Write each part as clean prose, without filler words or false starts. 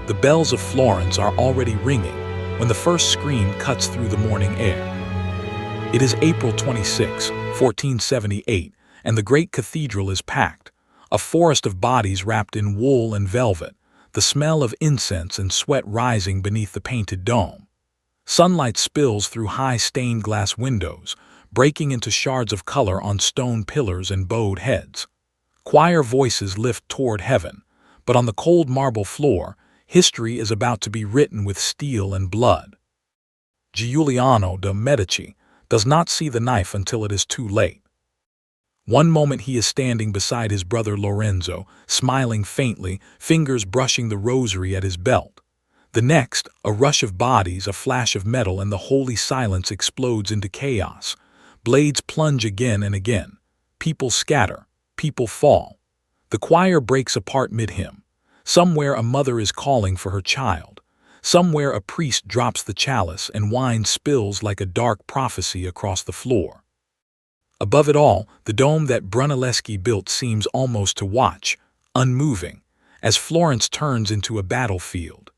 The bells of Florence are already ringing when the first scream cuts through the morning air. It is April 26, 1478, and the great cathedral is packed, a forest of bodies wrapped in wool and velvet, the smell of incense and sweat rising beneath the painted dome. Sunlight spills through high stained glass windows, breaking into shards of color on stone pillars and bowed heads. Choir voices lift toward heaven, but on the cold marble floor, history is about to be written with steel and blood. Giovanni de' Medici does not see the knife until it is too late. One moment he is standing beside his brother Lorenzo, smiling faintly, fingers brushing the rosary at his belt. The next, a rush of bodies, a flash of metal, and the holy silence explodes into chaos. Blades plunge again and again. People scatter. People fall. The choir breaks apart mid-hymn. Somewhere a mother is calling for her child. Somewhere a priest drops the chalice and wine spills like a dark prophecy across the floor. Above it all, the dome that Brunelleschi built seems almost to watch, unmoving, as Florence turns into a battlefield.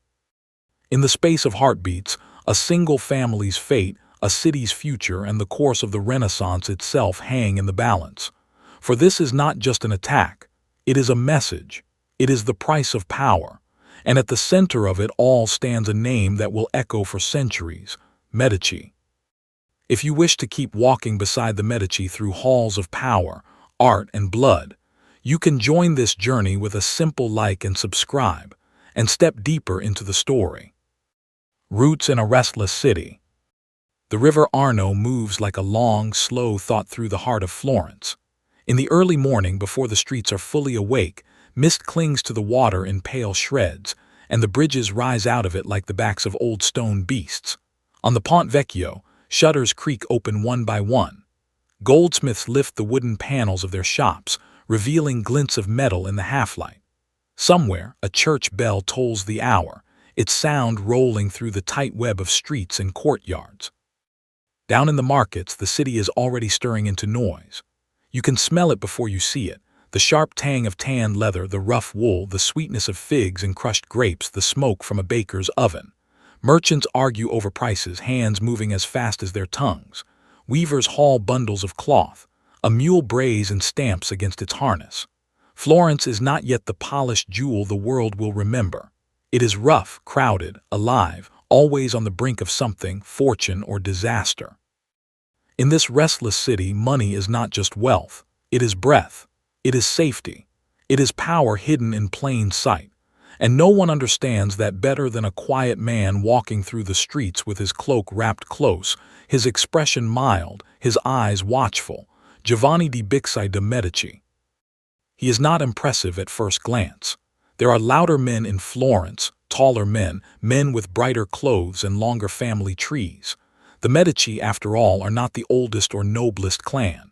In the space of heartbeats, a single family's fate, a city's future, and the course of the Renaissance itself hang in the balance. For this is not just an attack, it is a message. It is the price of power, and at the center of it all stands a name that will echo for centuries: Medici. If you wish to keep walking beside the Medici through halls of power, art, and blood, you can join this journey with a simple like and subscribe, and step deeper into the story. Roots in a restless city. The river Arno moves like a long, slow thought through the heart of Florence. In the early morning, before the streets are fully awake, mist clings to the water in pale shreds, and the bridges rise out of it like the backs of old stone beasts. On the Ponte Vecchio, shutters creak open one by one. Goldsmiths lift the wooden panels of their shops, revealing glints of metal in the half-light. Somewhere, a church bell tolls the hour, its sound rolling through the tight web of streets and courtyards. Down in the markets, the city is already stirring into noise. You can smell it before you see it. The sharp tang of tanned leather, the rough wool, the sweetness of figs and crushed grapes, the smoke from a baker's oven. Merchants argue over prices, hands moving as fast as their tongues. Weavers haul bundles of cloth. A mule brays and stamps against its harness. Florence is not yet the polished jewel the world will remember. It is rough, crowded, alive, always on the brink of something, fortune or disaster. In this restless city, money is not just wealth. It is breath. It is safety. It is power hidden in plain sight. And no one understands that better than a quiet man walking through the streets with his cloak wrapped close, his expression mild, his eyes watchful, Giovanni di Bicci de' Medici. He is not impressive at first glance. There are louder men in Florence, taller men, men with brighter clothes and longer family trees. The Medici, after all, are not the oldest or noblest clan.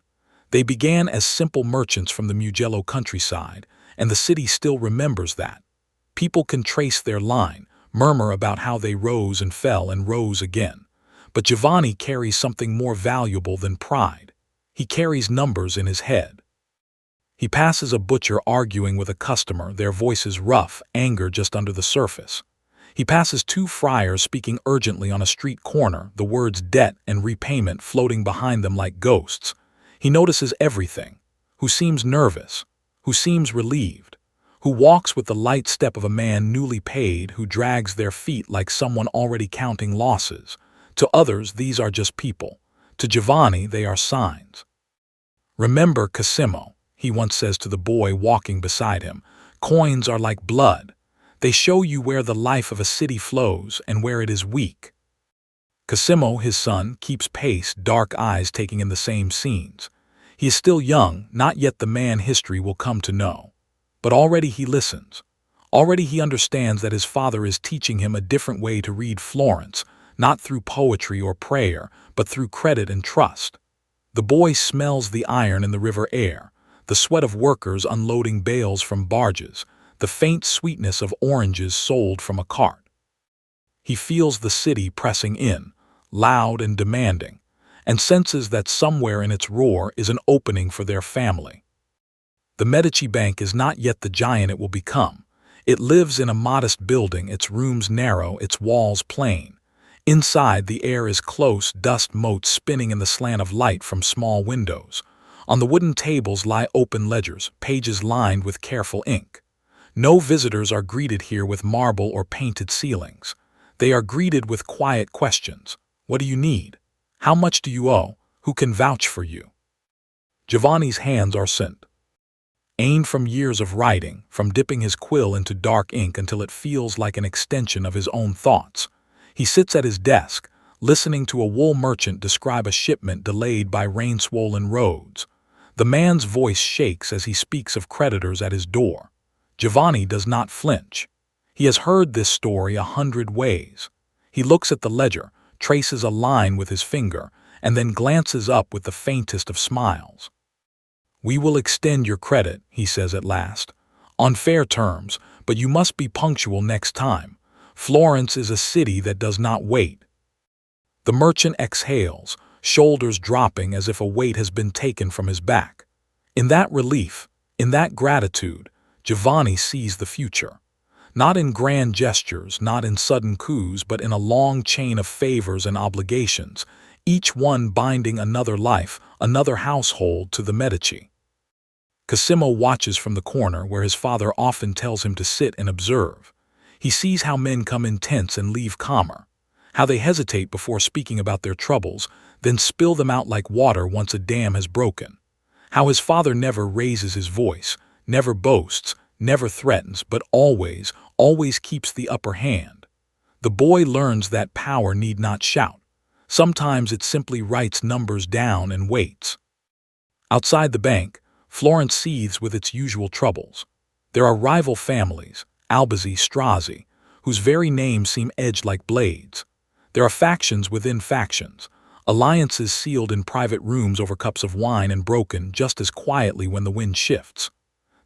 They began as simple merchants from the Mugello countryside, and the city still remembers that. People can trace their line, murmur about how they rose and fell and rose again. But Giovanni carries something more valuable than pride. He carries numbers in his head. He passes a butcher arguing with a customer, their voices rough, anger just under the surface. He passes two friars speaking urgently on a street corner, the words debt and repayment floating behind them like ghosts. He notices everything: who seems nervous, who seems relieved, who walks with the light step of a man newly paid, who drags their feet like someone already counting losses. To others, these are just people. To Giovanni, they are signs. "Remember, Cosimo," he once says to the boy walking beside him, "coins are like blood. They show you where the life of a city flows and where it is weak." Cosimo, his son, keeps pace, dark eyes taking in the same scenes. He is still young, not yet the man history will come to know. But already he listens. Already he understands that his father is teaching him a different way to read Florence, not through poetry or prayer, but through credit and trust. The boy smells the iron in the river air, the sweat of workers unloading bales from barges, the faint sweetness of oranges sold from a cart. He feels the city pressing in, loud and demanding, and senses that somewhere in its roar is an opening for their family. The Medici Bank is not yet the giant it will become. It lives in a modest building, its rooms narrow, its walls plain. Inside, the air is close, dust motes spinning in the slant of light from small windows. On the wooden tables lie open ledgers, pages lined with careful ink. No visitors are greeted here with marble or painted ceilings. They are greeted with quiet questions. What do you need? How much do you owe? Who can vouch for you? Giovanni's hands are scent. Aimed from years of writing, from dipping his quill into dark ink until it feels like an extension of his own thoughts. He sits at his desk, listening to a wool merchant describe a shipment delayed by rain-swollen roads. The man's voice shakes as he speaks of creditors at his door. Giovanni does not flinch. He has heard this story 100 ways. He looks at the ledger, traces a line with his finger, and then glances up with the faintest of smiles. "We will extend your credit," he says at last, "on fair terms, but you must be punctual next time. Florence is a city that does not wait." The merchant exhales, shoulders dropping as if a weight has been taken from his back. In that relief, in that gratitude, Giovanni sees the future. Not in grand gestures, not in sudden coups, but in a long chain of favors and obligations, each one binding another life, another household to the Medici. Cosimo watches from the corner where his father often tells him to sit and observe. He sees how men come in tense and leave calmer, how they hesitate before speaking about their troubles, then spill them out like water once a dam has broken. How his father never raises his voice, never boasts, never threatens, but always, always keeps the upper hand. The boy learns that power need not shout. Sometimes it simply writes numbers down and waits. Outside the bank, Florence seethes with its usual troubles. There are rival families, Albizzi, Strozzi, whose very names seem edged like blades. There are factions within factions, alliances sealed in private rooms over cups of wine and broken just as quietly when the wind shifts.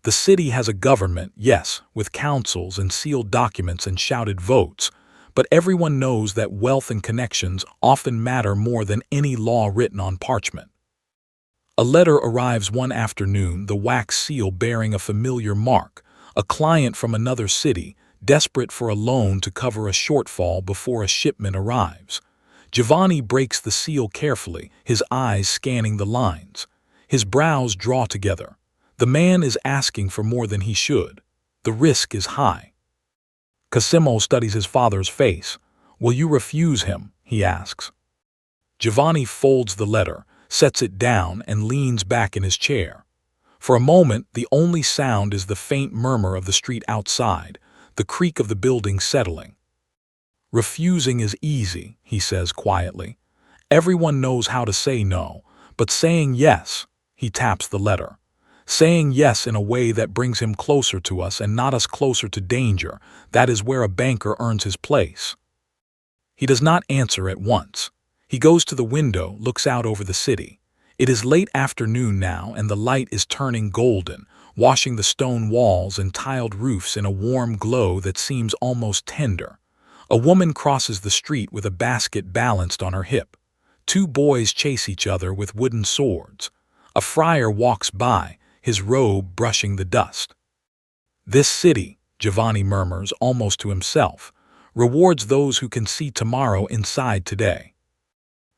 The city has a government, yes, with councils and sealed documents and shouted votes, but everyone knows that wealth and connections often matter more than any law written on parchment. A letter arrives one afternoon, the wax seal bearing a familiar mark, a client from another city, desperate for a loan to cover a shortfall before a shipment arrives. Giovanni breaks the seal carefully, his eyes scanning the lines. His brows draw together. The man is asking for more than he should. The risk is high. Cosimo studies his father's face. "Will you refuse him?" he asks. Giovanni folds the letter, sets it down, and leans back in his chair. For a moment, the only sound is the faint murmur of the street outside, the creak of the building settling. "Refusing is easy," he says quietly. "Everyone knows how to say no, but saying yes," he taps the letter. "Saying yes in a way that brings him closer to us and not us closer to danger, that is where a banker earns his place." He does not answer at once. He goes to the window, looks out over the city. It is late afternoon now, and the light is turning golden, washing the stone walls and tiled roofs in a warm glow that seems almost tender. A woman crosses the street with a basket balanced on her hip. Two boys chase each other with wooden swords. A friar walks by, his robe brushing the dust. "This city," Giovanni murmurs almost to himself, "rewards those who can see tomorrow inside today."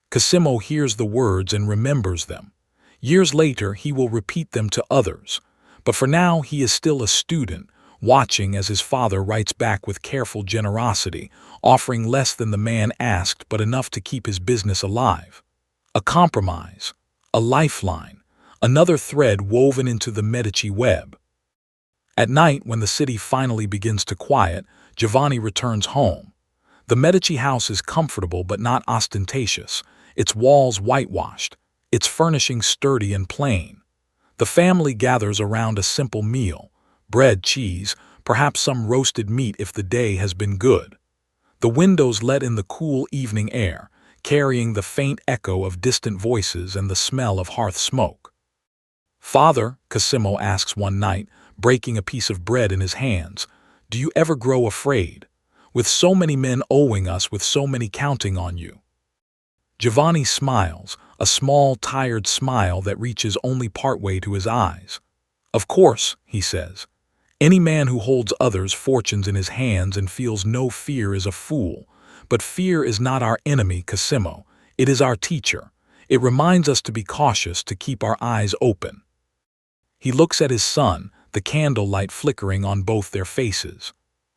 Cosimo hears the words and remembers them. Years later, he will repeat them to others. But for now, he is still a student, watching as his father writes back with careful generosity, offering less than the man asked but enough to keep his business alive. A compromise, a lifeline, another thread woven into the Medici web. At night, when the city finally begins to quiet, Giovanni returns home. The Medici house is comfortable but not ostentatious, its walls whitewashed, its furnishings sturdy and plain. The family gathers around a simple meal, bread, cheese, perhaps some roasted meat if the day has been good. The windows let in the cool evening air, carrying the faint echo of distant voices and the smell of hearth smoke. "Father," Cosimo asks one night, breaking a piece of bread in his hands, "do you ever grow afraid? With so many men owing us, with so many counting on you." Giovanni smiles, a small, tired smile that reaches only partway to his eyes. "Of course," he says. Any man who holds others' fortunes in his hands and feels no fear is a fool. But fear is not our enemy, Cosimo. It is our teacher. It reminds us to be cautious, to keep our eyes open. He looks at his son, the candlelight flickering on both their faces.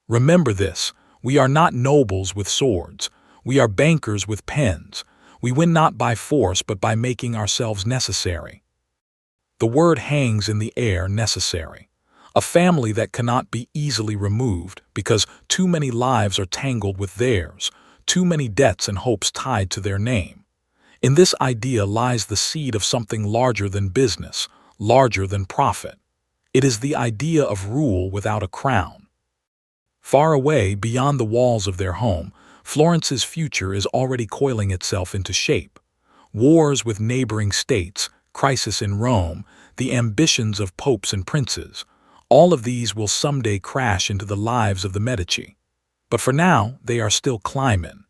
Remember this, we are not nobles with swords. We are bankers with pens. We win not by force but by making ourselves necessary. The word hangs in the air, necessary. A family that cannot be easily removed because too many lives are tangled with theirs, too many debts and hopes tied to their name. In this idea lies the seed of something larger than business, larger than profit. It is the idea of rule without a crown. Far away, beyond the walls of their home, Florence's future is already coiling itself into shape. Wars with neighboring states, crisis in Rome, the ambitions of popes and princes, all of these will someday crash into the lives of the Medici. But for now, they are still climbing.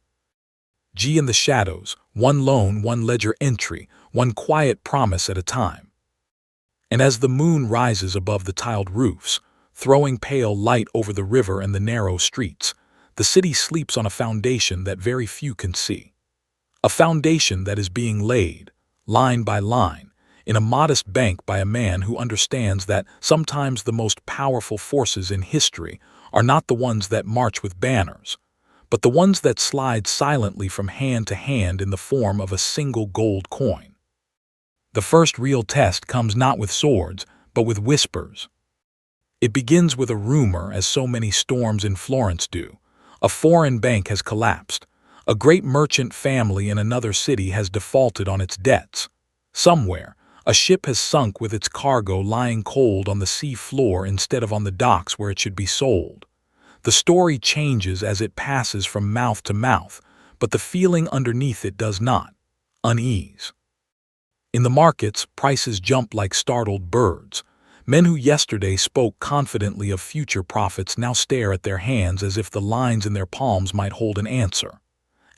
G in the shadows, one loan, one ledger entry, one quiet promise at a time. And as the moon rises above the tiled roofs, throwing pale light over the river and the narrow streets, the city sleeps on a foundation that very few can see. A foundation that is being laid, line by line, in a modest bank by a man who understands that sometimes the most powerful forces in history are not the ones that march with banners, but the ones that slide silently from hand to hand in the form of a single gold coin. The first real test comes not with swords, but with whispers. It begins with a rumor, as so many storms in Florence do. A foreign bank has collapsed. A great merchant family in another city has defaulted on its debts. Somewhere, a ship has sunk with its cargo lying cold on the sea floor instead of on the docks where it should be sold. The story changes as it passes from mouth to mouth, but the feeling underneath it does not. Unease. In the markets, prices jump like startled birds. Men who yesterday spoke confidently of future profits now stare at their hands as if the lines in their palms might hold an answer.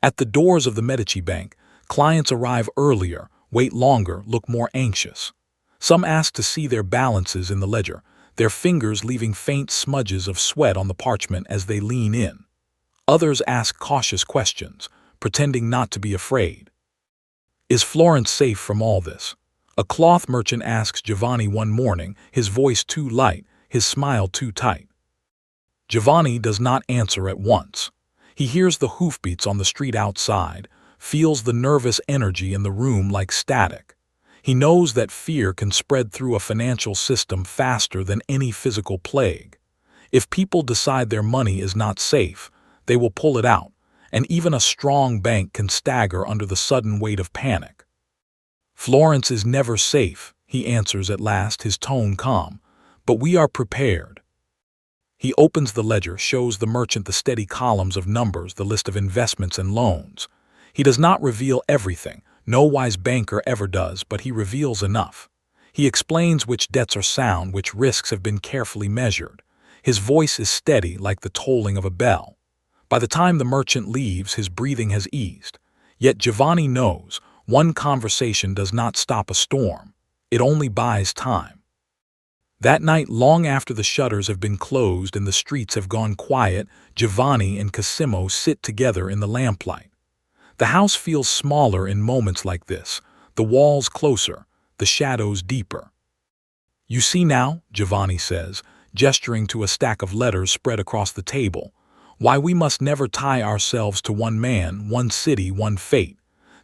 At the doors of the Medici Bank, clients arrive earlier, wait longer, look more anxious. Some ask to see their balances in the ledger, their fingers leaving faint smudges of sweat on the parchment as they lean in. Others ask cautious questions, pretending not to be afraid. Is Florence safe from all this? A cloth merchant asks Giovanni one morning, his voice too light, his smile too tight. Giovanni does not answer at once. He hears the hoofbeats on the street outside, feels the nervous energy in the room like static. He knows that fear can spread through a financial system faster than any physical plague. If people decide their money is not safe, they will pull it out, and even a strong bank can stagger under the sudden weight of panic. Florence is never safe, he answers at last, his tone calm, but we are prepared. He opens the ledger, shows the merchant the steady columns of numbers, the list of investments and loans. He does not reveal everything, no wise banker ever does, but he reveals enough. He explains which debts are sound, which risks have been carefully measured. His voice is steady like the tolling of a bell. By the time the merchant leaves, his breathing has eased. Yet Giovanni knows, one conversation does not stop a storm. It only buys time. That night, long after the shutters have been closed and the streets have gone quiet, Giovanni and Cosimo sit together in the lamplight. The house feels smaller in moments like this, the walls closer, the shadows deeper. You see now, Giovanni says, gesturing to a stack of letters spread across the table, why we must never tie ourselves to one man, one city, one fate.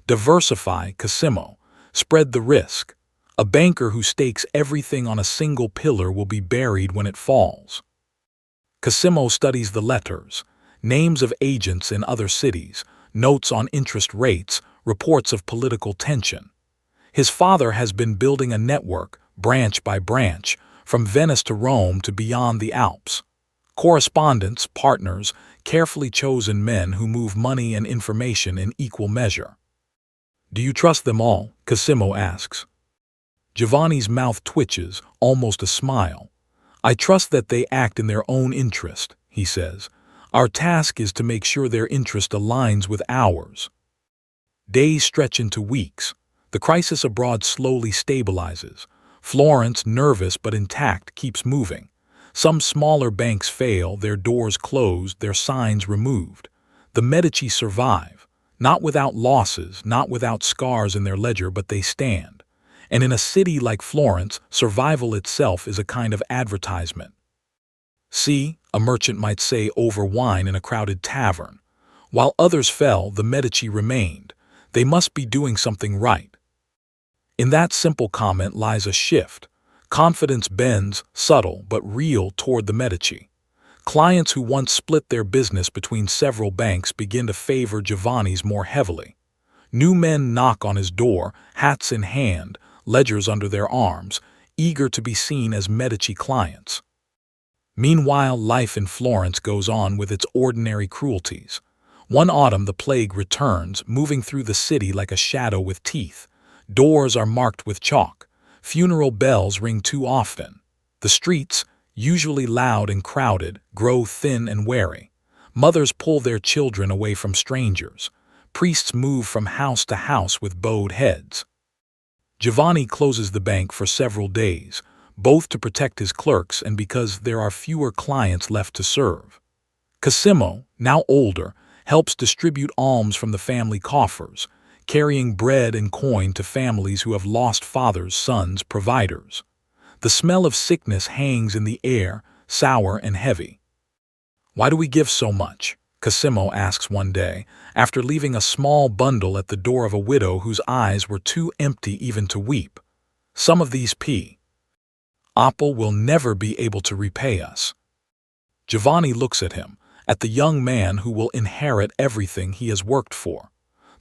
Diversify, Cosimo. Spread the risk. A banker who stakes everything on a single pillar will be buried when it falls. Cosimo studies the letters, names of agents in other cities, notes on interest rates, reports of political tension. His father has been building a network, branch by branch, from Venice to Rome to beyond the Alps. Correspondents, partners, carefully chosen men who move money and information in equal measure. Do you trust them all? Cosimo asks. Giovanni's mouth twitches, almost a smile. I trust that they act in their own interest, he says. Our task is to make sure their interest aligns with ours. Days stretch into weeks. The crisis abroad slowly stabilizes. Florence, nervous but intact, keeps moving. Some smaller banks fail, their doors closed, their signs removed. The Medici survive, not without losses, not without scars in their ledger, but they stand. And in a city like Florence, survival itself is a kind of advertisement. See, a merchant might say over wine in a crowded tavern. While others fell, the Medici remained. They must be doing something right. In that simple comment lies a shift. Confidence bends, subtle but real, toward the Medici. Clients who once split their business between several banks begin to favor Giovanni's more heavily. New men knock on his door, hats in hand, ledgers under their arms, eager to be seen as Medici clients. Meanwhile, life in Florence goes on with its ordinary cruelties. One autumn the plague returns, moving through the city like a shadow with teeth. Doors are marked with chalk. Funeral bells ring too often. The streets, usually loud and crowded, grow thin and wary. Mothers pull their children away from strangers. Priests move from house to house with bowed heads. Giovanni closes the bank for several days, both to protect his clerks and because there are fewer clients left to serve. Cosimo, now older, helps distribute alms from the family coffers, carrying bread and coin to families who have lost fathers, sons, providers. The smell of sickness hangs in the air, sour and heavy. "Why do we give so much?" Cosimo asks one day, after leaving a small bundle at the door of a widow whose eyes were too empty even to weep. "Some of these people will never be able to repay us." Giovanni looks at him, at the young man who will inherit everything he has worked for.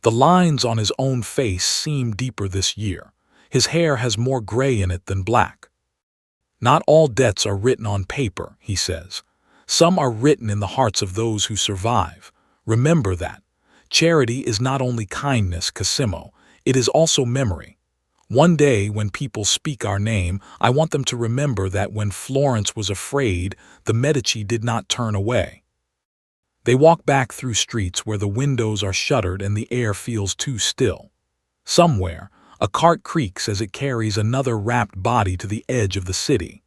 The lines on his own face seem deeper this year. His hair has more gray in it than black. "Not all debts are written on paper," he says. "Some are written in the hearts of those who survive. Remember that. Charity is not only kindness, Cosimo, it is also memory. One day, when people speak our name, I want them to remember that when Florence was afraid, the Medici did not turn away." They walk back through streets where the windows are shuttered and the air feels too still. Somewhere, a cart creaks as it carries another wrapped body to the edge of the city.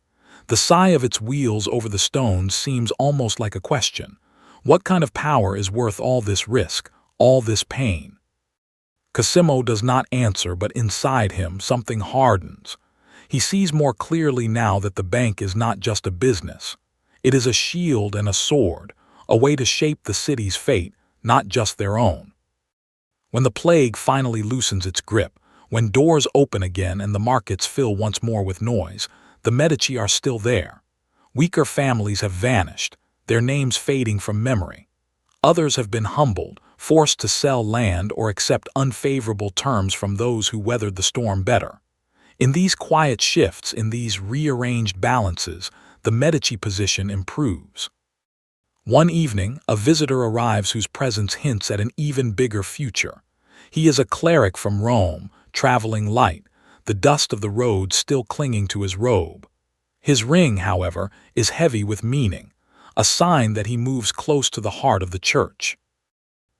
The sigh of its wheels over the stones seems almost like a question. What kind of power is worth all this risk, all this pain? Cosimo does not answer, but inside him something hardens. He sees more clearly now that the bank is not just a business. It is a shield and a sword, a way to shape the city's fate, not just their own. When the plague finally loosens its grip, when doors open again and the markets fill once more with noise, the Medici are still there. Weaker families have vanished, their names fading from memory. Others have been humbled, forced to sell land or accept unfavorable terms from those who weathered the storm better. In these quiet shifts, in these rearranged balances, the Medici position improves. One evening, a visitor arrives whose presence hints at an even bigger future. He is a cleric from Rome, traveling light, the dust of the road still clinging to his robe. His ring, however, is heavy with meaning, a sign that he moves close to the heart of the church.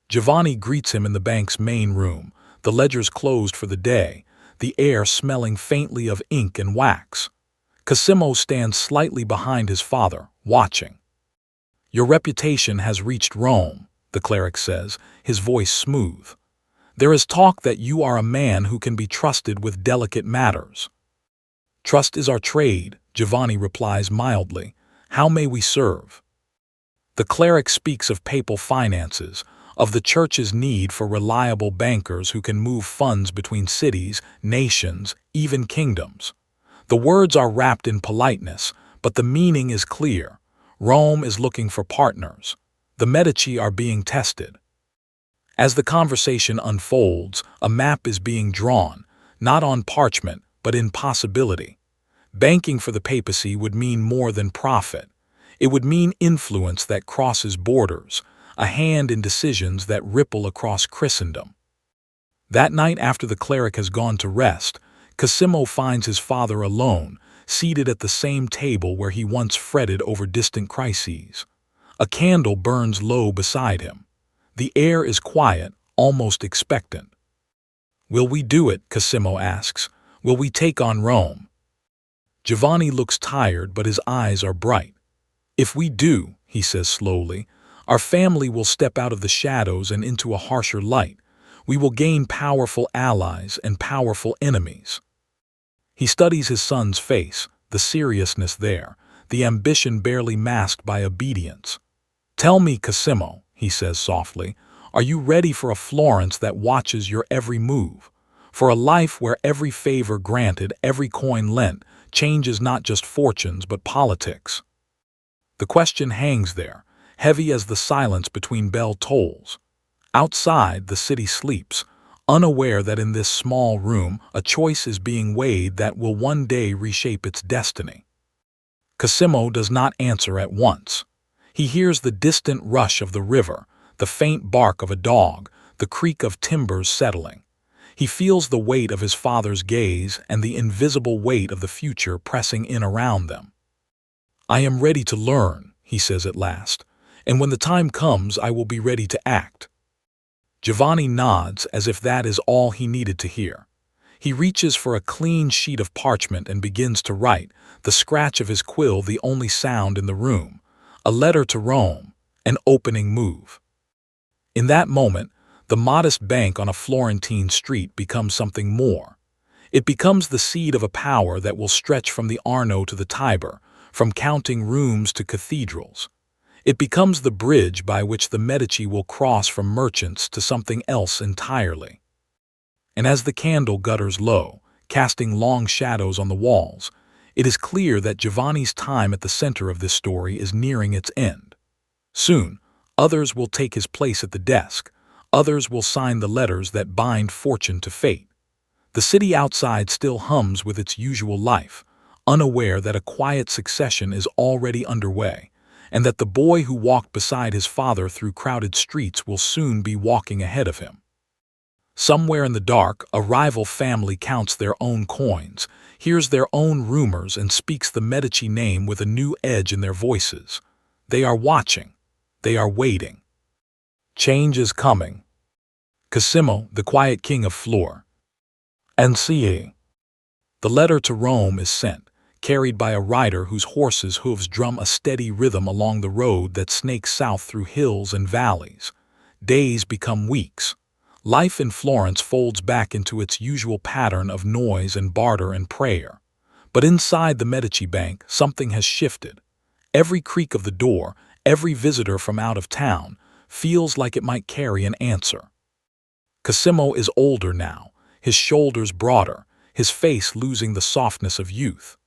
Giovanni greets him in the bank's main room, the ledgers closed for the day, the air smelling faintly of ink and wax. Cosimo stands slightly behind his father, watching. "Your reputation has reached Rome," the cleric says, his voice smooth. "There is talk that you are a man who can be trusted with delicate matters." "Trust is our trade," Giovanni replies mildly. "How may we serve?" The cleric speaks of papal finances, of the Church's need for reliable bankers who can move funds between cities, nations, even kingdoms. The words are wrapped in politeness, but the meaning is clear. Rome is looking for partners. The Medici are being tested. As the conversation unfolds, a map is being drawn, not on parchment, but in possibility. Banking for the papacy would mean more than profit. It would mean influence that crosses borders, a hand in decisions that ripple across Christendom. That night, after the cleric has gone to rest, Cosimo finds his father alone, seated at the same table where he once fretted over distant crises. A candle burns low beside him. The air is quiet, almost expectant. "Will we do it?" Cosimo asks. "Will we take on Rome?" Giovanni looks tired, but his eyes are bright. If we do, he says slowly, our family will step out of the shadows and into a harsher light. We will gain powerful allies and powerful enemies. He studies his son's face, the seriousness there, the ambition barely masked by obedience. Tell me, Cosimo, he says softly, are you ready for a Florence that watches your every move? For a life where every favor granted, every coin lent, changes not just fortunes but politics? The question hangs there, heavy as the silence between bell tolls. Outside, the city sleeps, unaware that in this small room a choice is being weighed that will one day reshape its destiny. Cosimo does not answer at once. He hears the distant rush of the river, the faint bark of a dog, the creak of timbers settling. He feels the weight of his father's gaze and the invisible weight of the future pressing in around them. I am ready to learn, he says at last, and when the time comes I will be ready to act. Giovanni nods as if that is all he needed to hear. He reaches for a clean sheet of parchment and begins to write, the scratch of his quill the only sound in the room. A letter to Rome, an opening move. In that moment, the modest bank on a Florentine street becomes something more. It becomes the seed of a power that will stretch from the Arno to the Tiber, from counting rooms to cathedrals. It becomes the bridge by which the Medici will cross from merchants to something else entirely. And as the candle gutters low, casting long shadows on the walls, it is clear that Giovanni's time at the center of this story is nearing its end. Soon, others will take his place at the desk, others will sign the letters that bind fortune to fate. The city outside still hums with its usual life, unaware that a quiet succession is already underway, and that the boy who walked beside his father through crowded streets will soon be walking ahead of him. Somewhere in the dark, a rival family counts their own coins, hears their own rumors, and speaks the Medici name with a new edge in their voices. They are watching. They are waiting. Change is coming. Cosimo, the quiet king of Florence. And see. The letter to Rome is sent, carried by a rider whose horse's hooves drum a steady rhythm along the road that snakes south through hills and valleys. Days become weeks. Life in Florence folds back into its usual pattern of noise and barter and prayer. But inside the Medici bank, something has shifted. Every creak of the door, every visitor from out of town, feels like it might carry an answer. Cosimo is older now, his shoulders broader, his face losing the softness of youth.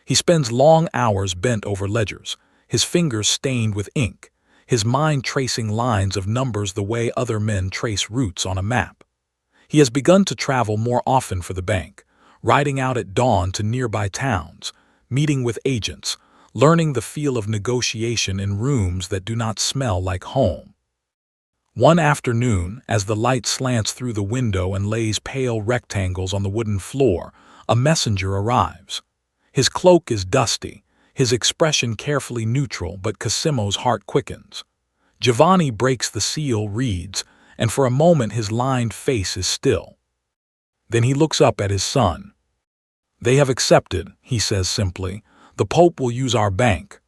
He spends long hours bent over ledgers, his fingers stained with ink, his mind tracing lines of numbers the way other men trace routes on a map. He has begun to travel more often for the bank, riding out at dawn to nearby towns, meeting with agents, learning the feel of negotiation in rooms that do not smell like home. One afternoon, as the light slants through the window and lays pale rectangles on the wooden floor, a messenger arrives. His cloak is dusty, his expression carefully neutral, but Cosimo's heart quickens. Giovanni breaks the seal, reads, and for a moment his lined face is still. Then he looks up at his son. They have accepted, he says simply. The Pope will use our bank.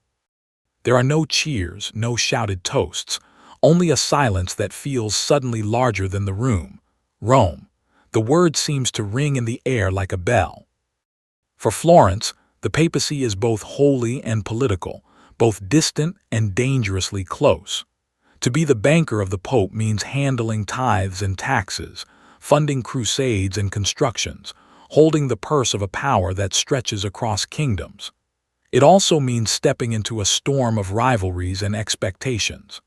There are no cheers, no shouted toasts, only a silence that feels suddenly larger than the room. Rome. The word seems to ring in the air like a bell. For Florence, the papacy is both holy and political, both distant and dangerously close. To be the banker of the Pope means handling tithes and taxes, funding crusades and constructions, holding the purse of a power that stretches across kingdoms. It also means stepping into a storm of rivalries and expectations.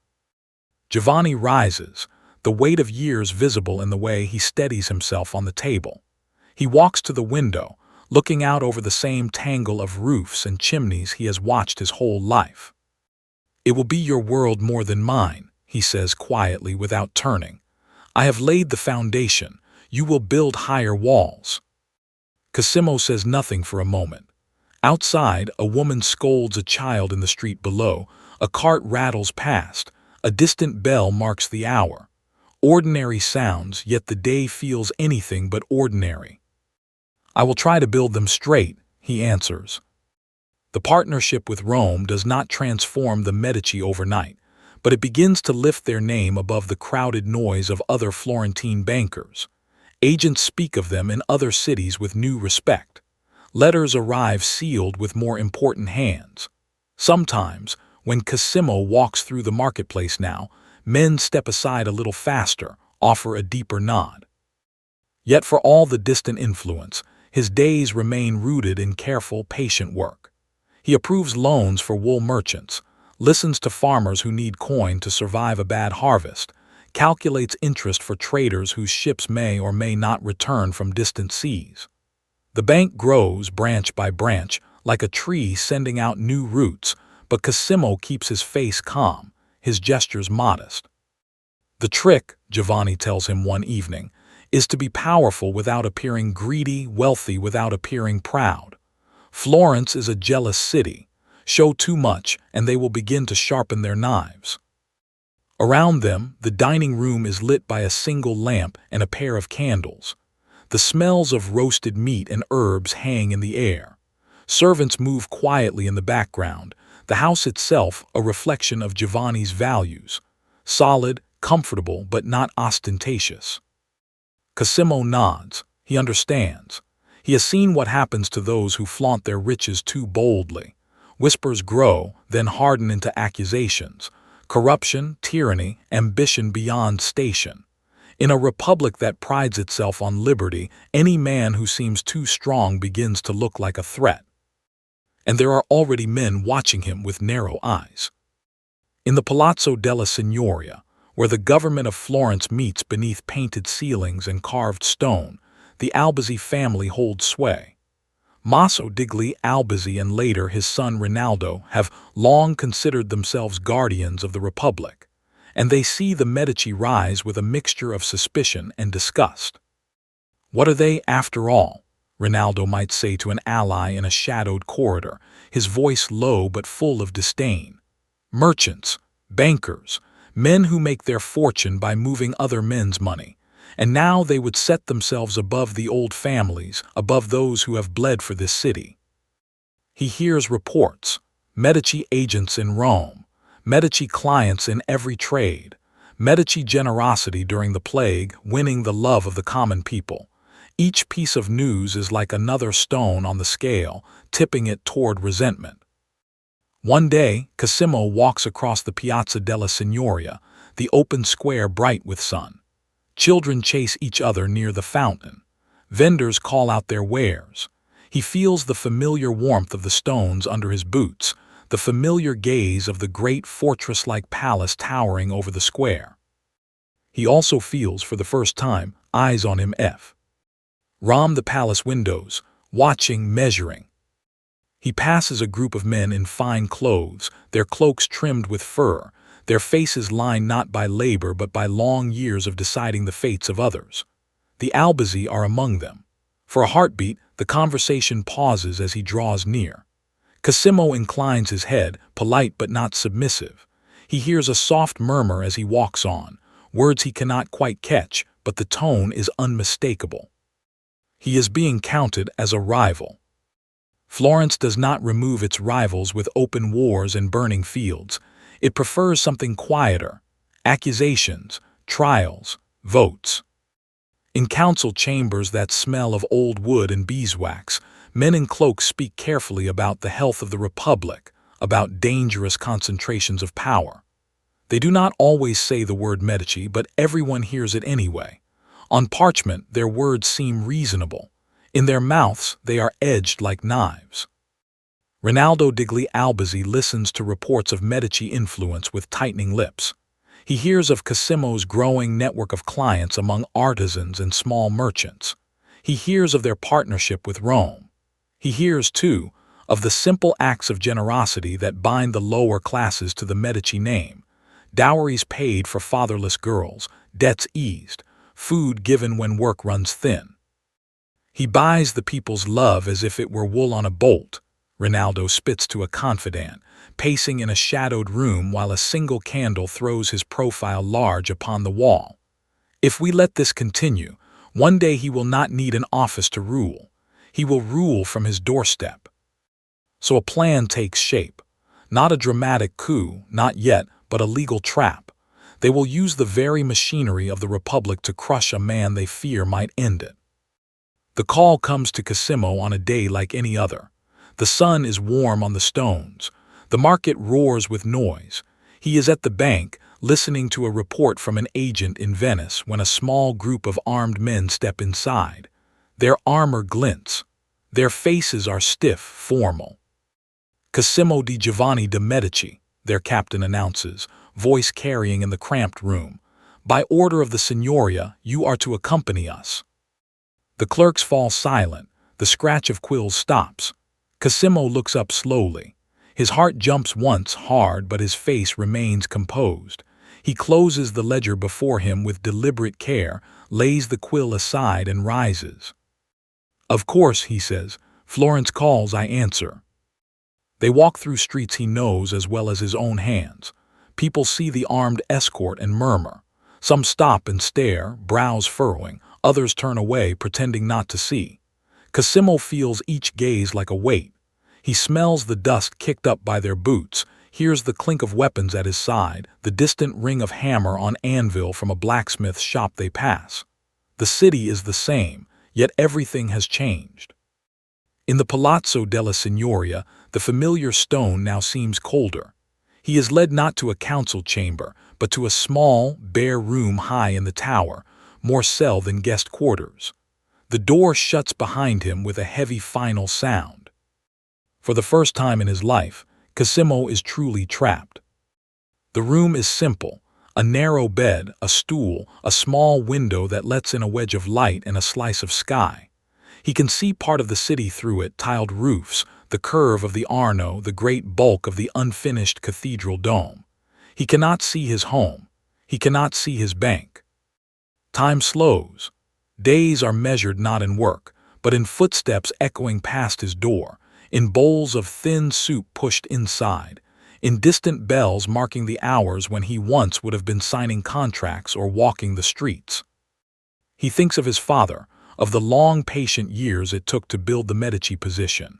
Giovanni rises, the weight of years visible in the way he steadies himself on the table. He walks to the window, looking out over the same tangle of roofs and chimneys he has watched his whole life. It will be your world more than mine, he says quietly without turning. I have laid the foundation. You will build higher walls. Cosimo says nothing for a moment. Outside, a woman scolds a child in the street below. A cart rattles past. A distant bell marks the hour. Ordinary sounds, yet the day feels anything but ordinary. I will try to build them straight, he answers. The partnership with Rome does not transform the Medici overnight, but it begins to lift their name above the crowded noise of other Florentine bankers. Agents speak of them in other cities with new respect. Letters arrive sealed with more important hands. Sometimes, when Cosimo walks through the marketplace now, men step aside a little faster, offer a deeper nod. Yet for all the distant influence, his days remain rooted in careful, patient work. He approves loans for wool merchants, listens to farmers who need coin to survive a bad harvest, calculates interest for traders whose ships may or may not return from distant seas. The bank grows branch by branch, like a tree sending out new roots, but Cosimo keeps his face calm, his gestures modest. The trick, Giovanni tells him one evening, is to be powerful without appearing greedy, wealthy without appearing proud. Florence is a jealous city. Show too much, and they will begin to sharpen their knives. Around them, the dining room is lit by a single lamp and a pair of candles. The smells of roasted meat and herbs hang in the air. Servants move quietly in the background, the house itself a reflection of Giovanni's values. Solid, comfortable, but not ostentatious. Cosimo nods. He understands. He has seen what happens to those who flaunt their riches too boldly. Whispers grow, then harden into accusations. Corruption, tyranny, ambition beyond station. In a republic that prides itself on liberty, any man who seems too strong begins to look like a threat. And there are already men watching him with narrow eyes. In the Palazzo della Signoria, where the government of Florence meets beneath painted ceilings and carved stone, the Albizzi family holds sway. Maso degli Albizzi and later his son Rinaldo have long considered themselves guardians of the Republic, and they see the Medici rise with a mixture of suspicion and disgust. What are they, after all? Rinaldo might say to an ally in a shadowed corridor, his voice low but full of disdain. Merchants, bankers, men who make their fortune by moving other men's money, and now they would set themselves above the old families, above those who have bled for this city. He hears reports, Medici agents in Rome, Medici clients in every trade, Medici generosity during the plague winning the love of the common people. Each piece of news is like another stone on the scale, tipping it toward resentment. One day, Cosimo walks across the Piazza della Signoria, the open square bright with sun. Children chase each other near the fountain. Vendors call out their wares. He feels the familiar warmth of the stones under his boots, the familiar gaze of the great fortress-like palace towering over the square. He also feels, for the first time, eyes on him from the palace windows, watching, measuring. He passes a group of men in fine clothes, their cloaks trimmed with fur, their faces lined not by labor but by long years of deciding the fates of others. The Albizzi are among them. For a heartbeat, the conversation pauses as he draws near. Cosimo inclines his head, polite but not submissive. He hears a soft murmur as he walks on, words he cannot quite catch, but the tone is unmistakable. He is being counted as a rival. Florence does not remove its rivals with open wars and burning fields. It prefers something quieter: accusations, trials, votes. In council chambers that smell of old wood and beeswax, men in cloaks speak carefully about the health of the Republic, about dangerous concentrations of power. They do not always say the word Medici, but everyone hears it anyway. On parchment, their words seem reasonable. In their mouths, they are edged like knives. Rinaldo degli Albizzi listens to reports of Medici influence with tightening lips. He hears of Cosimo's growing network of clients among artisans and small merchants. He hears of their partnership with Rome. He hears, too, of the simple acts of generosity that bind the lower classes to the Medici name: dowries paid for fatherless girls, debts eased, food given when work runs thin. He buys the people's love as if it were wool on a bolt, Rinaldo spits to a confidant, pacing in a shadowed room while a single candle throws his profile large upon the wall. If we let this continue, one day he will not need an office to rule. He will rule from his doorstep. So a plan takes shape. Not a dramatic coup, not yet, but a legal trap. They will use the very machinery of the Republic to crush a man they fear might end it. The call comes to Cosimo on a day like any other. The sun is warm on the stones. The market roars with noise. He is at the bank, listening to a report from an agent in Venice when a small group of armed men step inside. Their armor glints. Their faces are stiff, formal. Cosimo di Giovanni de' Medici, their captain announces, voice carrying in the cramped room. By order of the Signoria, you are to accompany us. The clerks fall silent. The scratch of quills stops. Cosimo looks up slowly. His heart jumps once hard, but his face remains composed. He closes the ledger before him with deliberate care, lays the quill aside and rises. Of course, he says, Florence calls, I answer. They walk through streets he knows as well as his own hands. People see the armed escort and murmur. Some stop and stare, brows furrowing. Others turn away, pretending not to see. Cosimo feels each gaze like a weight. He smells the dust kicked up by their boots, hears the clink of weapons at his side, the distant ring of hammer on anvil from a blacksmith's shop they pass. The city is the same, yet everything has changed. In the Palazzo della Signoria, the familiar stone now seems colder. He is led not to a council chamber, but to a small, bare room high in the tower, more cell than guest quarters. The door shuts behind him with a heavy final sound. For the first time in his life, Cosimo is truly trapped. The room is simple: a narrow bed, a stool, a small window that lets in a wedge of light and a slice of sky. He can see part of the city through it: tiled roofs, the curve of the Arno, the great bulk of the unfinished cathedral dome. He cannot see his home. He cannot see his bank. Time slows. Days are measured not in work, but in footsteps echoing past his door, in bowls of thin soup pushed inside, in distant bells marking the hours when he once would have been signing contracts or walking the streets. He thinks of his father, of the long, patient years it took to build the Medici position.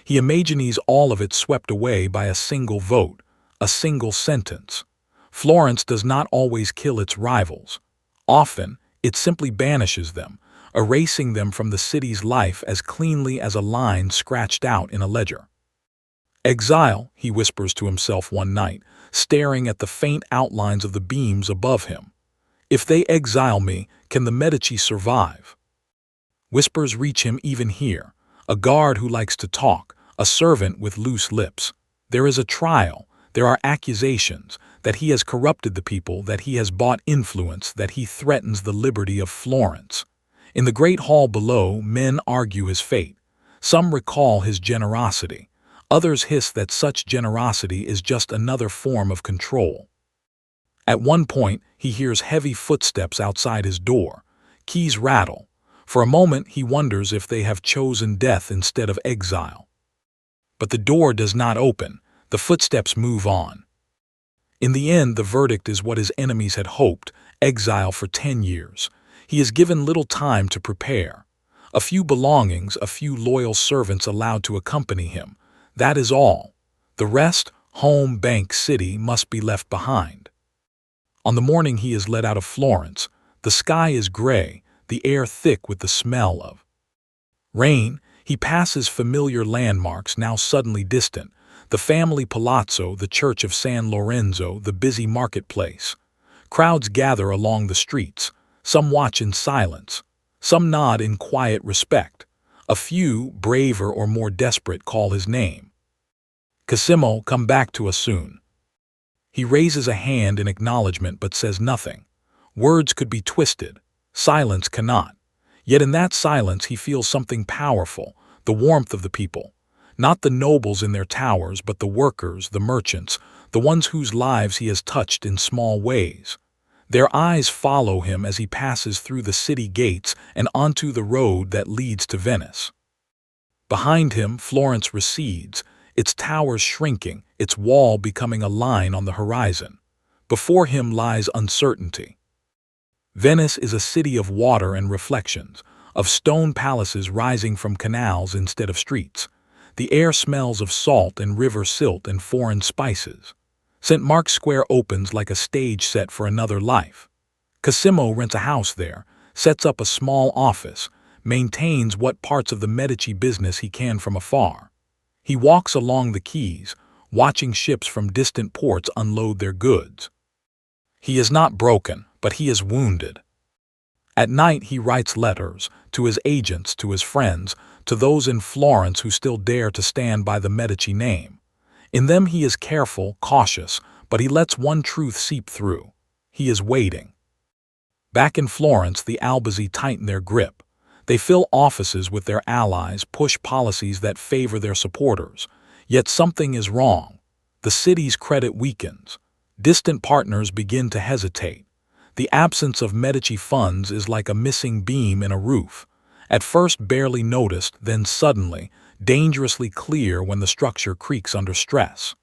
He imagines all of it swept away by a single vote, a single sentence. Florence does not always kill its rivals. Often, it simply banishes them, erasing them from the city's life as cleanly as a line scratched out in a ledger. Exile, he whispers to himself one night, staring at the faint outlines of the beams above him. If they exile me, can the Medici survive? Whispers reach him even here. A guard who likes to talk, a servant with loose lips. There is a trial. There are accusations that he has corrupted the people, that he has bought influence, that he threatens the liberty of Florence. In the great hall below, men argue his fate. Some recall his generosity. Others hiss that such generosity is just another form of control. At one point, he hears heavy footsteps outside his door. Keys rattle. For a moment, he wonders if they have chosen death instead of exile. But the door does not open. The footsteps move on. In the end, the verdict is what his enemies had hoped: exile for 10 years. He is given little time to prepare. A few belongings, a few loyal servants allowed to accompany him. That is all. The rest, home, bank, city, must be left behind. On the morning he is led out of Florence, the sky is gray, the air thick with the smell of rain. He passes familiar landmarks, now suddenly distant: the family palazzo, the church of San Lorenzo, the busy marketplace. Crowds gather along the streets. Some watch in silence. Some nod in quiet respect. A few, braver or more desperate, call his name. Cosimo, come back to us soon. He raises a hand in acknowledgement but says nothing. Words could be twisted. Silence cannot. Yet in that silence he feels something powerful: the warmth of the people. Not the nobles in their towers, but the workers, the merchants, the ones whose lives he has touched in small ways. Their eyes follow him as he passes through the city gates and onto the road that leads to Venice. Behind him, Florence recedes, its towers shrinking, its wall becoming a line on the horizon. Before him lies uncertainty. Venice is a city of water and reflections, of stone palaces rising from canals instead of streets. The air smells of salt and river silt and foreign spices. St. Mark's Square opens like a stage set for another life. Cosimo rents a house there, sets up a small office, maintains what parts of the Medici business he can from afar. He walks along the quays, watching ships from distant ports unload their goods. He is not broken, but he is wounded. At night he writes letters, to his agents, to his friends, to those in Florence who still dare to stand by the Medici name. In them he is careful, cautious, but he lets one truth seep through. He is waiting. Back in Florence, the Albizzi tighten their grip. They fill offices with their allies, push policies that favor their supporters. Yet something is wrong. The city's credit weakens. Distant partners begin to hesitate. The absence of Medici funds is like a missing beam in a roof. At first barely noticed, then suddenly, dangerously clear when the structure creaks under stress.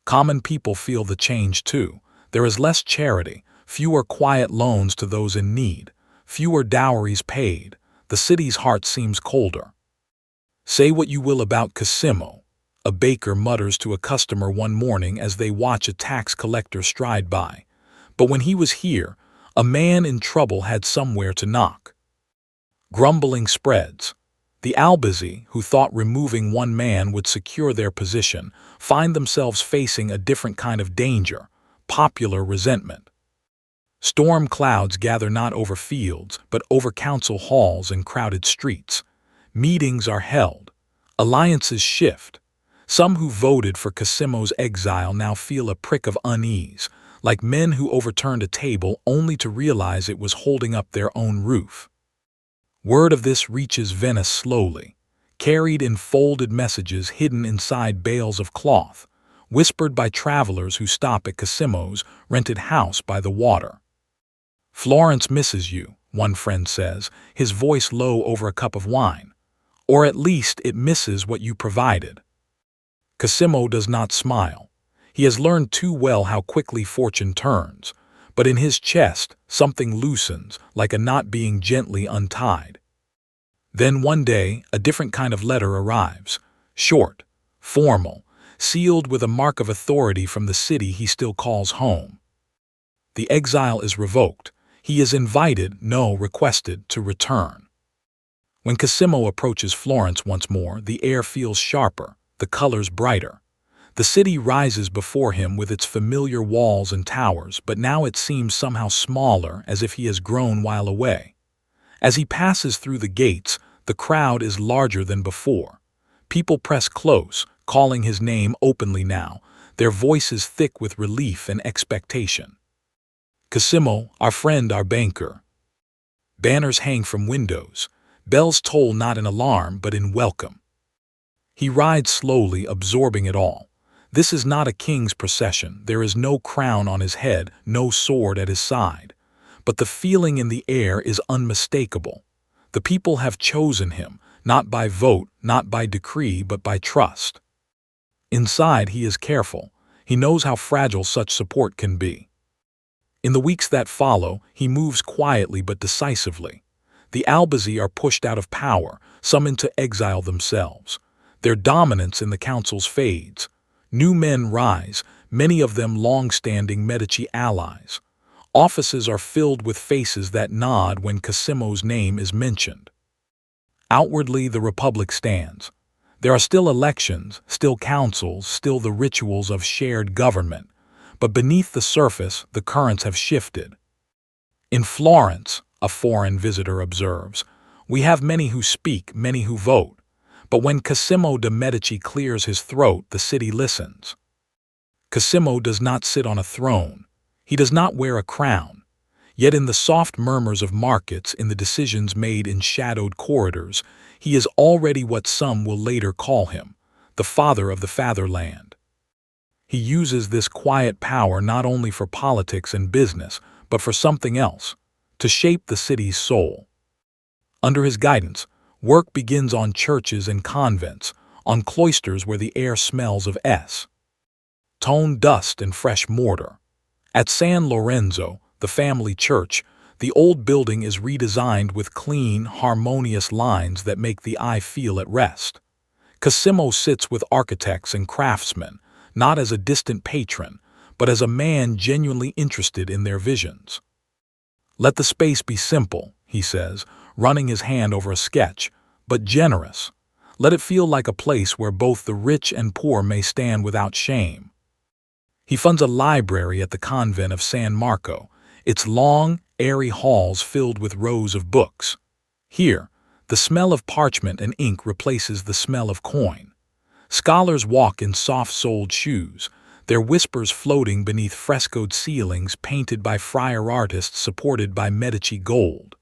Common people feel the change too. There is less charity, fewer quiet loans to those in need, fewer dowries paid. The city's heart seems colder. Say what you will about Cosimo, a baker mutters to a customer one morning as they watch a tax collector stride by. But when he was here, a man in trouble had somewhere to knock. Grumbling spreads. The Albizzi, who thought removing one man would secure their position, find themselves facing a different kind of danger, popular resentment. Storm clouds gather not over fields, but over council halls and crowded streets. Meetings are held. Alliances shift. Some who voted for Cosimo's exile now feel a prick of unease, like men who overturned a table only to realize it was holding up their own roof. Word of this reaches Venice slowly, carried in folded messages hidden inside bales of cloth, whispered by travelers who stop at Cosimo's rented house by the water. "Florence misses you," one friend says, his voice low over a cup of wine. "Or at least it misses what you provided." Cosimo does not smile. He has learned too well how quickly fortune turns, but in his chest something loosens, like a knot being gently untied. Then one day a different kind of letter arrives, short, formal, sealed with a mark of authority from the city he still calls home. The exile is revoked. He is invited, no, requested, to return. When Cosimo approaches Florence once more, the air feels sharper, the colors brighter. The city rises before him with its familiar walls and towers, but now it seems somehow smaller, as if he has grown while away. As he passes through the gates, the crowd is larger than before. People press close, calling his name openly now, their voices thick with relief and expectation. "Cosimo, our friend, our banker." Banners hang from windows. Bells toll not in alarm, but in welcome. He rides slowly, absorbing it all. This is not a king's procession. There is no crown on his head, no sword at his side. But the feeling in the air is unmistakable. The people have chosen him, not by vote, not by decree, but by trust. Inside, he is careful. He knows how fragile such support can be. In the weeks that follow, he moves quietly but decisively. The Albizzi are pushed out of power, some into exile themselves. Their dominance in the councils fades. New men rise, many of them long-standing Medici allies. Offices are filled with faces that nod when Cosimo's name is mentioned. Outwardly, the Republic stands. There are still elections, still councils, still the rituals of shared government. But beneath the surface, the currents have shifted. In Florence, a foreign visitor observes, we have many who speak, many who vote. But when Cosimo de' Medici clears his throat, the city listens. Cosimo does not sit on a throne. He does not wear a crown. Yet in the soft murmurs of markets, in the decisions made in shadowed corridors, he is already what some will later call him, the father of the fatherland. He uses this quiet power not only for politics and business, but for something else, to shape the city's soul. Under his guidance, work begins on churches and convents, on cloisters where the air smells of toned dust and fresh mortar. At San Lorenzo, the family church, the old building is redesigned with clean, harmonious lines that make the eye feel at rest. Cosimo sits with architects and craftsmen, not as a distant patron, but as a man genuinely interested in their visions. "Let the space be simple," he says, running his hand over a sketch, "but generous. Let it feel like a place where both the rich and poor may stand without shame." He funds a library at the convent of San Marco, its long, airy halls filled with rows of books. Here, the smell of parchment and ink replaces the smell of coin. Scholars walk in soft-soled shoes, their whispers floating beneath frescoed ceilings painted by friar artists supported by Medici gold.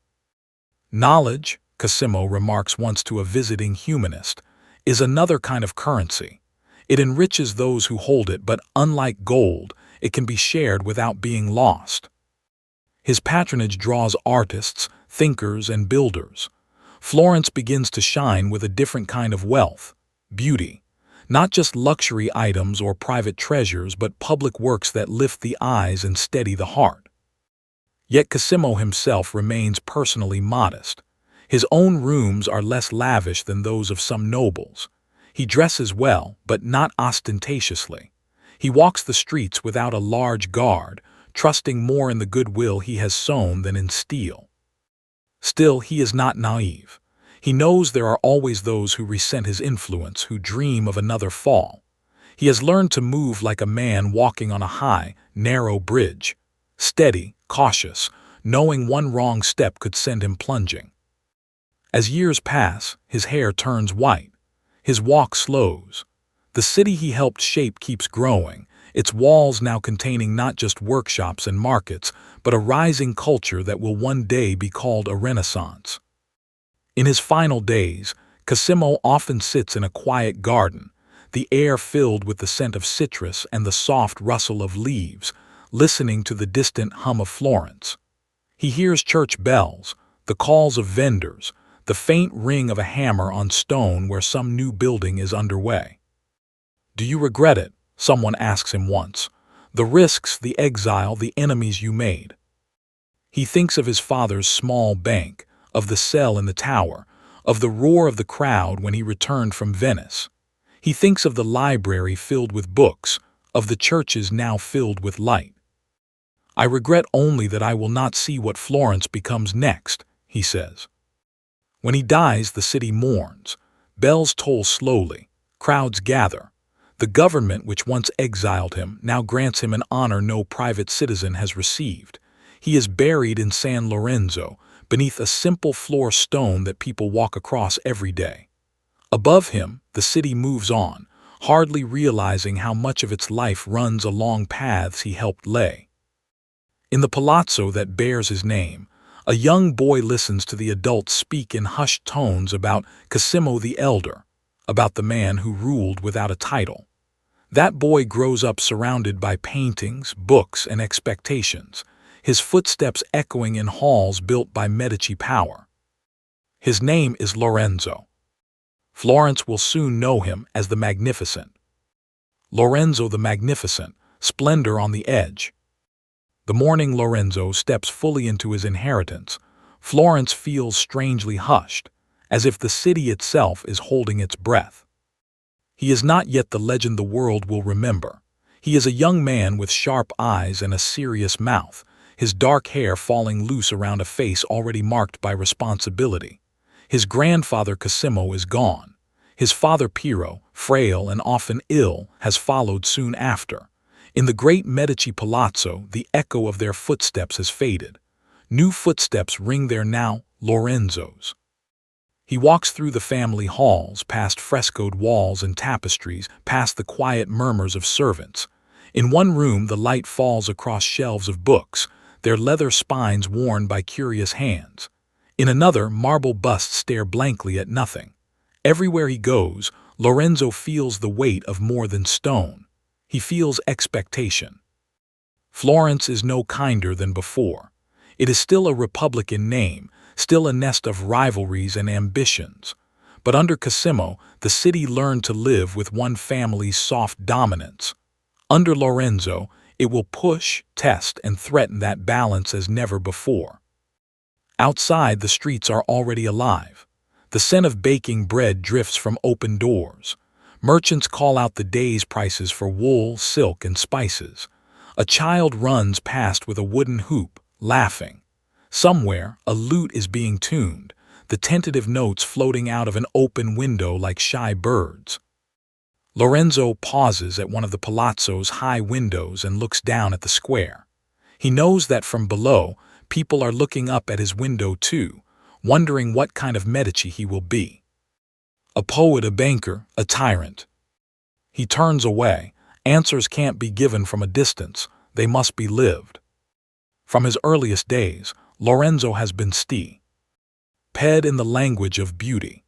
"Knowledge," Cosimo remarks once to a visiting humanist, "is another kind of currency. It enriches those who hold it, but unlike gold, it can be shared without being lost." His patronage draws artists, thinkers, and builders. Florence begins to shine with a different kind of wealth, beauty. Not just luxury items or private treasures, but public works that lift the eyes and steady the heart. Yet Cosimo himself remains personally modest. His own rooms are less lavish than those of some nobles. He dresses well, but not ostentatiously. He walks the streets without a large guard, trusting more in the goodwill he has sown than in steel. Still, he is not naive. He knows there are always those who resent his influence, who dream of another fall. He has learned to move like a man walking on a high, narrow bridge, steady, cautious, knowing one wrong step could send him plunging. As years pass, his hair turns white. His walk slows. The city he helped shape keeps growing, its walls now containing not just workshops and markets, but a rising culture that will one day be called a Renaissance. In his final days, Cosimo often sits in a quiet garden, the air filled with the scent of citrus and the soft rustle of leaves, listening to the distant hum of Florence. He hears church bells, the calls of vendors, the faint ring of a hammer on stone where some new building is underway. "Do you regret it?" someone asks him once. "The risks, the exile, the enemies you made." He thinks of his father's small bank, of the cell in the tower, of the roar of the crowd when he returned from Venice. He thinks of the library filled with books, of the churches now filled with light. "I regret only that I will not see what Florence becomes next," he says. When he dies, the city mourns. Bells toll slowly. Crowds gather. The government which once exiled him now grants him an honor no private citizen has received. He is buried in San Lorenzo, beneath a simple floor stone that people walk across every day. Above him, the city moves on, hardly realizing how much of its life runs along paths he helped lay. In the palazzo that bears his name, a young boy listens to the adults speak in hushed tones about Cosimo the Elder, about the man who ruled without a title. That boy grows up surrounded by paintings, books, and expectations, his footsteps echoing in halls built by Medici power. His name is Lorenzo. Florence will soon know him as the Magnificent. Lorenzo the Magnificent, splendor on the edge. The morning Lorenzo steps fully into his inheritance, Florence feels strangely hushed, as if the city itself is holding its breath. He is not yet the legend the world will remember. He is a young man with sharp eyes and a serious mouth, his dark hair falling loose around a face already marked by responsibility. His grandfather Cosimo is gone. His father Piero, frail and often ill, has followed soon after. In the great Medici palazzo, the echo of their footsteps has faded. New footsteps ring there now, Lorenzo's. He walks through the family halls, past frescoed walls and tapestries, past the quiet murmurs of servants. In one room, the light falls across shelves of books, their leather spines worn by curious hands. In another, marble busts stare blankly at nothing. Everywhere he goes, Lorenzo feels the weight of more than stone. He feels expectation. Florence is no kinder than before. It is still a republic in name, still a nest of rivalries and ambitions. But under Cosimo, the city learned to live with one family's soft dominance. Under Lorenzo, it will push, test, and threaten that balance as never before. Outside, the streets are already alive. The scent of baking bread drifts from open doors. Merchants call out the day's prices for wool, silk, and spices. A child runs past with a wooden hoop, laughing. Somewhere, a lute is being tuned, the tentative notes floating out of an open window like shy birds. Lorenzo pauses at one of the palazzo's high windows and looks down at the square. He knows that from below, people are looking up at his window too, wondering what kind of Medici he will be. A poet, a banker, a tyrant. He turns away. Answers can't be given from a distance, they must be lived. From his earliest days, Lorenzo has been ped in the language of beauty.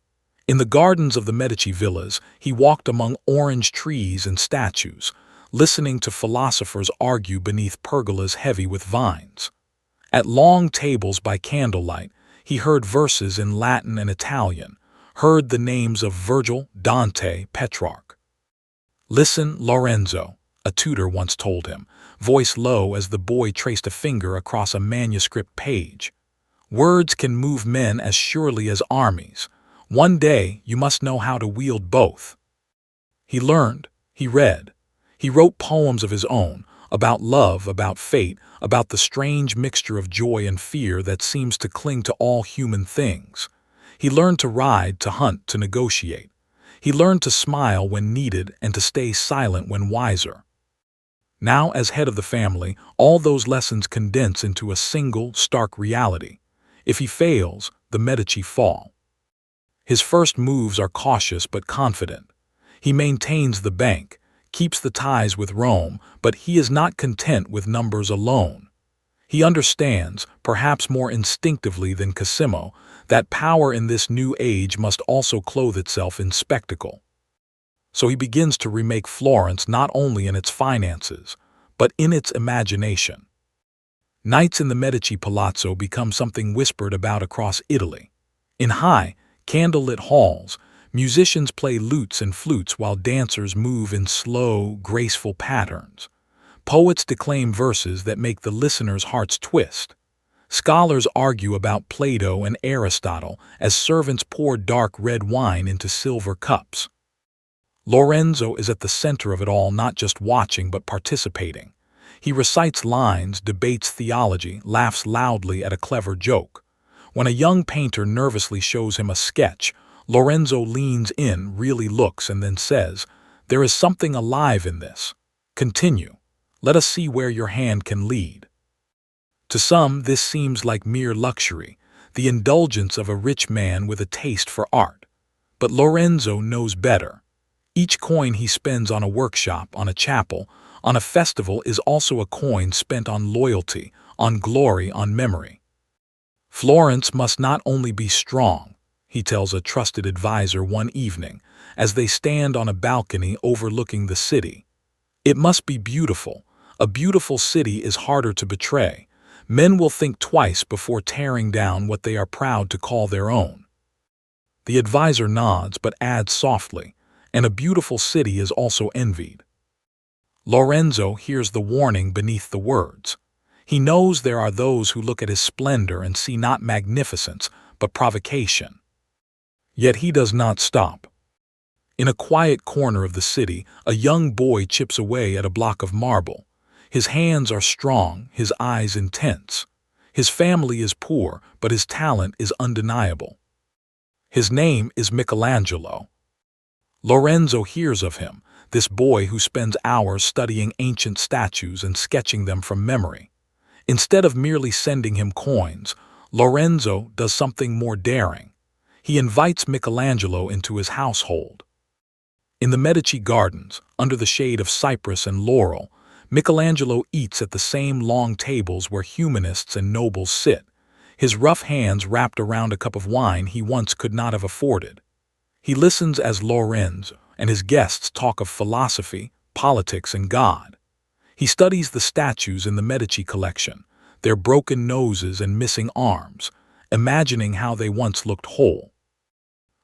In the gardens of the Medici villas, he walked among orange trees and statues, listening to philosophers argue beneath pergolas heavy with vines. At long tables by candlelight, he heard verses in Latin and Italian, heard the names of Virgil, Dante, Petrarch. "Listen, Lorenzo," a tutor once told him, voice low as the boy traced a finger across a manuscript page. "Words can move men as surely as armies. One day you must know how to wield both." He learned, he read. He wrote poems of his own, about love, about fate, about the strange mixture of joy and fear that seems to cling to all human things. He learned to ride, to hunt, to negotiate. He learned to smile when needed and to stay silent when wiser. Now, as head of the family, all those lessons condense into a single, stark reality. If he fails, the Medici fall. His first moves are cautious but confident. He maintains the bank, keeps the ties with Rome, but he is not content with numbers alone. He understands, perhaps more instinctively than Cosimo, that power in this new age must also clothe itself in spectacle. So he begins to remake Florence not only in its finances, but in its imagination. Nights in the Medici Palazzo become something whispered about across Italy. In high, candlelit halls, musicians play lutes and flutes while dancers move in slow, graceful patterns. Poets declaim verses that make the listeners' hearts twist. Scholars argue about Plato and Aristotle as servants pour dark red wine into silver cups. Lorenzo is at the center of it all, not just watching but participating. He recites lines, debates theology, laughs loudly at a clever joke. When a young painter nervously shows him a sketch, Lorenzo leans in, really looks, and then says, "There is something alive in this. Continue. Let us see where your hand can lead." To some, this seems like mere luxury, the indulgence of a rich man with a taste for art. But Lorenzo knows better. Each coin he spends on a workshop, on a chapel, on a festival is also a coin spent on loyalty, on glory, on memory. Florence must not only be strong, he tells a trusted advisor one evening, as they stand on a balcony overlooking the city. It must be beautiful. A beautiful city is harder to betray. Men will think twice before tearing down what they are proud to call their own. The advisor nods but adds softly, "And a beautiful city is also envied." Lorenzo hears the warning beneath the words. He knows there are those who look at his splendor and see not magnificence, but provocation. Yet he does not stop. In a quiet corner of the city, a young boy chips away at a block of marble. His hands are strong, his eyes intense. His family is poor, but his talent is undeniable. His name is Michelangelo. Lorenzo hears of him, this boy who spends hours studying ancient statues and sketching them from memory. Instead of merely sending him coins, Lorenzo does something more daring. He invites Michelangelo into his household. In the Medici gardens, under the shade of cypress and laurel, Michelangelo eats at the same long tables where humanists and nobles sit, his rough hands wrapped around a cup of wine he once could not have afforded. He listens as Lorenzo and his guests talk of philosophy, politics, and God. He studies the statues in the Medici collection, their broken noses and missing arms, imagining how they once looked whole.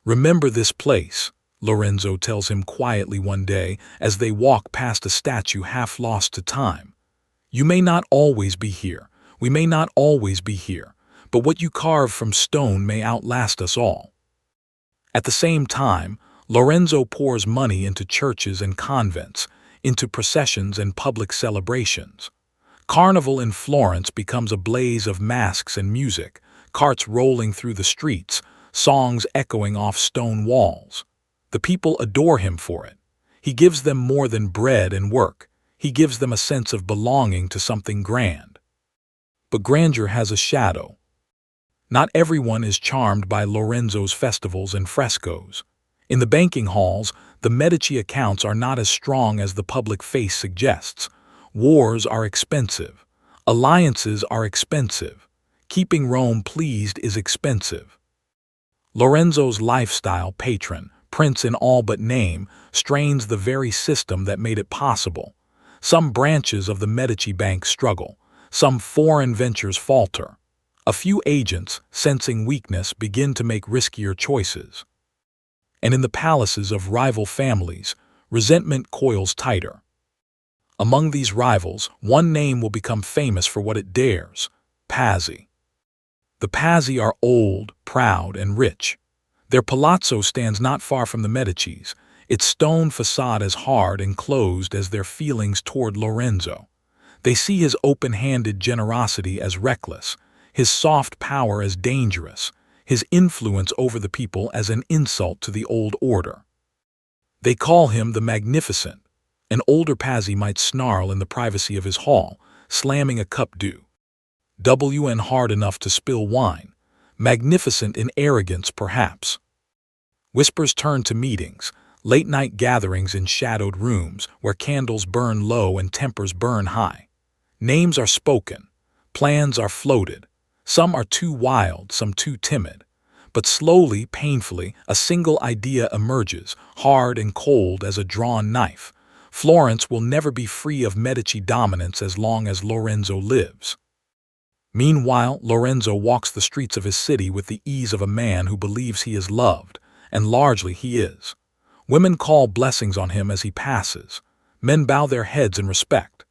"Remember this place," Lorenzo tells him quietly one day as they walk past a statue half lost to time. "You may not always be here, we may not always be here, but what you carve from stone may outlast us all." At the same time, Lorenzo pours money into churches and convents, into processions and public celebrations. Carnival in Florence becomes a blaze of masks and music, carts rolling through the streets, songs echoing off stone walls. The people adore him for it. He gives them more than bread and work. He gives them a sense of belonging to something grand. But grandeur has a shadow. Not everyone is charmed by Lorenzo's festivals and frescoes. In the banking halls, the Medici accounts are not as strong as the public face suggests. Wars are expensive. Alliances are expensive. Keeping Rome pleased is expensive. Lorenzo's lifestyle, patron, prince in all but name, strains the very system that made it possible. Some branches of the Medici bank struggle. Some foreign ventures falter. A few agents, sensing weakness, begin to make riskier choices. And in the palaces of rival families, resentment coils tighter. Among these rivals, one name will become famous for what it dares: Pazzi. The Pazzi are old, proud, and rich. Their palazzo stands not far from the Medici's, its stone facade as hard and closed as their feelings toward Lorenzo. They see his open-handed generosity as reckless, his soft power as dangerous, his influence over the people as an insult to the old order. They call him the Magnificent. An older Pazzi might snarl in the privacy of his hall, slamming a cup W and hard enough to spill wine. Magnificent in arrogance, perhaps. Whispers turn to meetings, late-night gatherings in shadowed rooms where candles burn low and tempers burn high. Names are spoken. Plans are floated. Some are too wild, some too timid. But slowly, painfully, a single idea emerges, hard and cold as a drawn knife. Florence will never be free of Medici dominance as long as Lorenzo lives. Meanwhile, Lorenzo walks the streets of his city with the ease of a man who believes he is loved, and largely he is. Women call blessings on him as he passes. Men bow their heads in respect.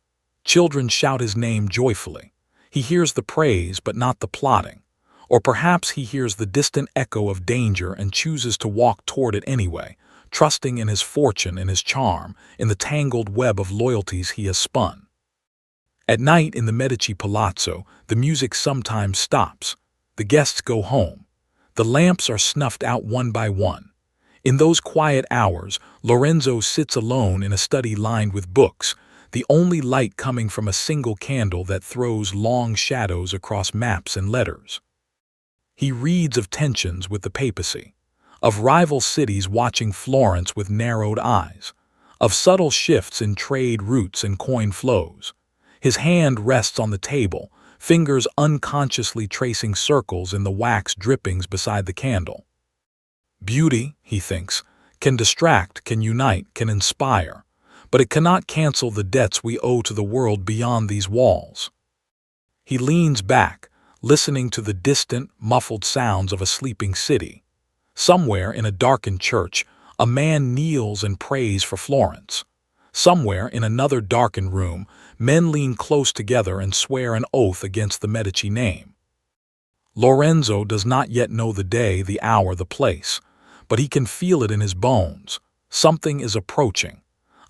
Children shout his name joyfully. He hears the praise but not the plotting. Or perhaps he hears the distant echo of danger and chooses to walk toward it anyway, trusting in his fortune, in his charm, in the tangled web of loyalties he has spun. At night in the Medici palazzo, the music sometimes stops. The guests go home. The lamps are snuffed out one by one. In those quiet hours, Lorenzo sits alone in a study lined with books, the only light coming from a single candle that throws long shadows across maps and letters. He reads of tensions with the papacy, of rival cities watching Florence with narrowed eyes, of subtle shifts in trade routes and coin flows. His hand rests on the table, fingers unconsciously tracing circles in the wax drippings beside the candle. Beauty, he thinks, can distract, can unite, can inspire, but it cannot cancel the debts we owe to the world beyond these walls. He leans back, listening to the distant, muffled sounds of a sleeping city. Somewhere in a darkened church, a man kneels and prays for Florence. Somewhere in another darkened room, men lean close together and swear an oath against the Medici name. Lorenzo does not yet know the day, the hour, the place, but he can feel it in his bones. Something is approaching.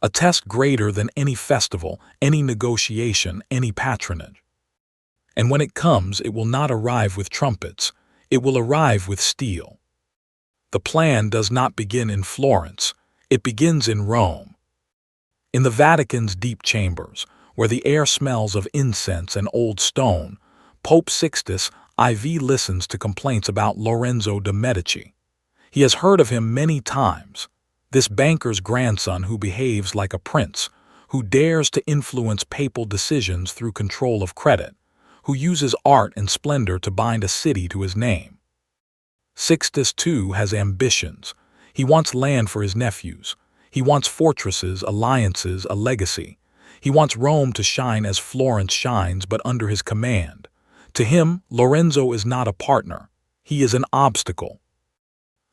A test greater than any festival, any negotiation, any patronage. And when it comes, it will not arrive with trumpets. It will arrive with steel. The plan does not begin in Florence. It begins in Rome. In the Vatican's deep chambers, where the air smells of incense and old stone, Pope Sixtus IV listens to complaints about Lorenzo de' Medici. He has heard of him many times. This banker's grandson who behaves like a prince, who dares to influence papal decisions through control of credit, who uses art and splendor to bind a city to his name. Sixtus, too, has ambitions. He wants land for his nephews. He wants fortresses, alliances, a legacy. He wants Rome to shine as Florence shines, but under his command. To him, Lorenzo is not a partner. He is an obstacle.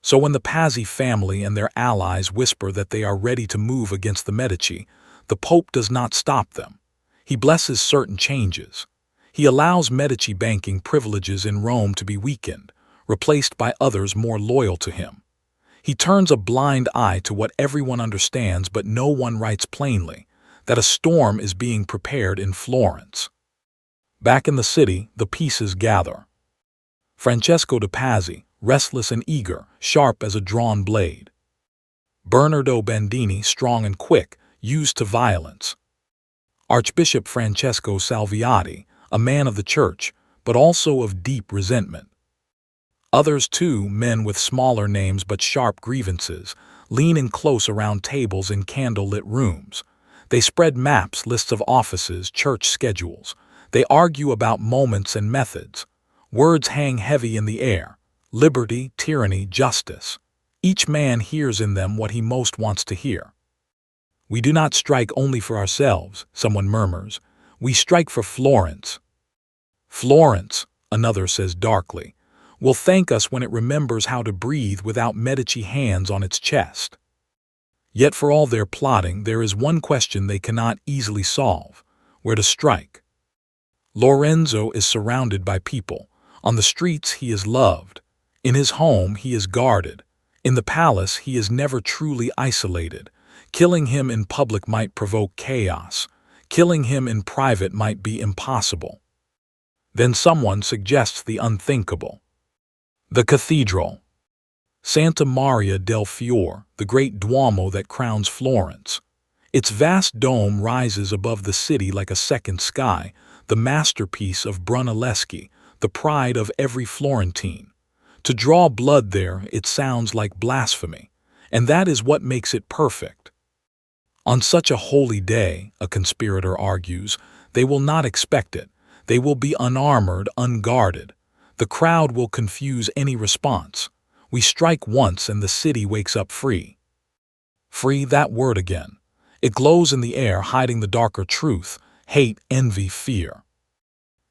So when the Pazzi family and their allies whisper that they are ready to move against the Medici, the Pope does not stop them. He blesses certain changes. He allows Medici banking privileges in Rome to be weakened, replaced by others more loyal to him. He turns a blind eye to what everyone understands but no one writes plainly, that a storm is being prepared in Florence. Back in the city, the pieces gather. Francesco de Pazzi, restless and eager, sharp as a drawn blade. Bernardo Bandini, strong and quick, used to violence. Archbishop Francesco Salviati, a man of the church, but also of deep resentment. Others too, men with smaller names but sharp grievances, lean in close around tables in candle-lit rooms. They spread maps, lists of offices, church schedules. They argue about moments and methods. Words hang heavy in the air. Liberty, tyranny, justice. Each man hears in them what he most wants to hear. "We do not strike only for ourselves," someone murmurs. "We strike for Florence." "Florence," another says darkly, "will thank us when it remembers how to breathe without Medici hands on its chest." Yet for all their plotting, there is one question they cannot easily solve: where to strike. Lorenzo is surrounded by people. On the streets he is loved. In his home he is guarded. In the palace he is never truly isolated. Killing him in public might provoke chaos. Killing him in private might be impossible. Then someone suggests the unthinkable. The cathedral. Santa Maria del Fiore, the great Duomo that crowns Florence. Its vast dome rises above the city like a second sky, the masterpiece of Brunelleschi, the pride of every Florentine. To draw blood there, it sounds like blasphemy, and that is what makes it perfect. On such a holy day, a conspirator argues, they will not expect it. They will be unarmored, unguarded. The crowd will confuse any response. We strike once and the city wakes up free. Free, that word again. It glows in the air, hiding the darker truth: hate, envy, fear.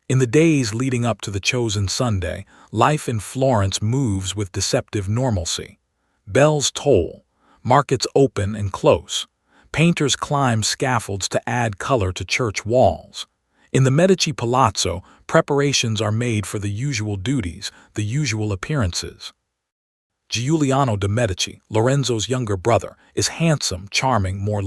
In the days leading up to the chosen Sunday, life in Florence moves with deceptive normalcy. Bells toll, markets open and close. Painters climb scaffolds to add color to church walls. In the Medici Palazzo, preparations are made for the usual duties, the usual appearances. Giuliano de' Medici, Lorenzo's younger brother, is handsome, charming, more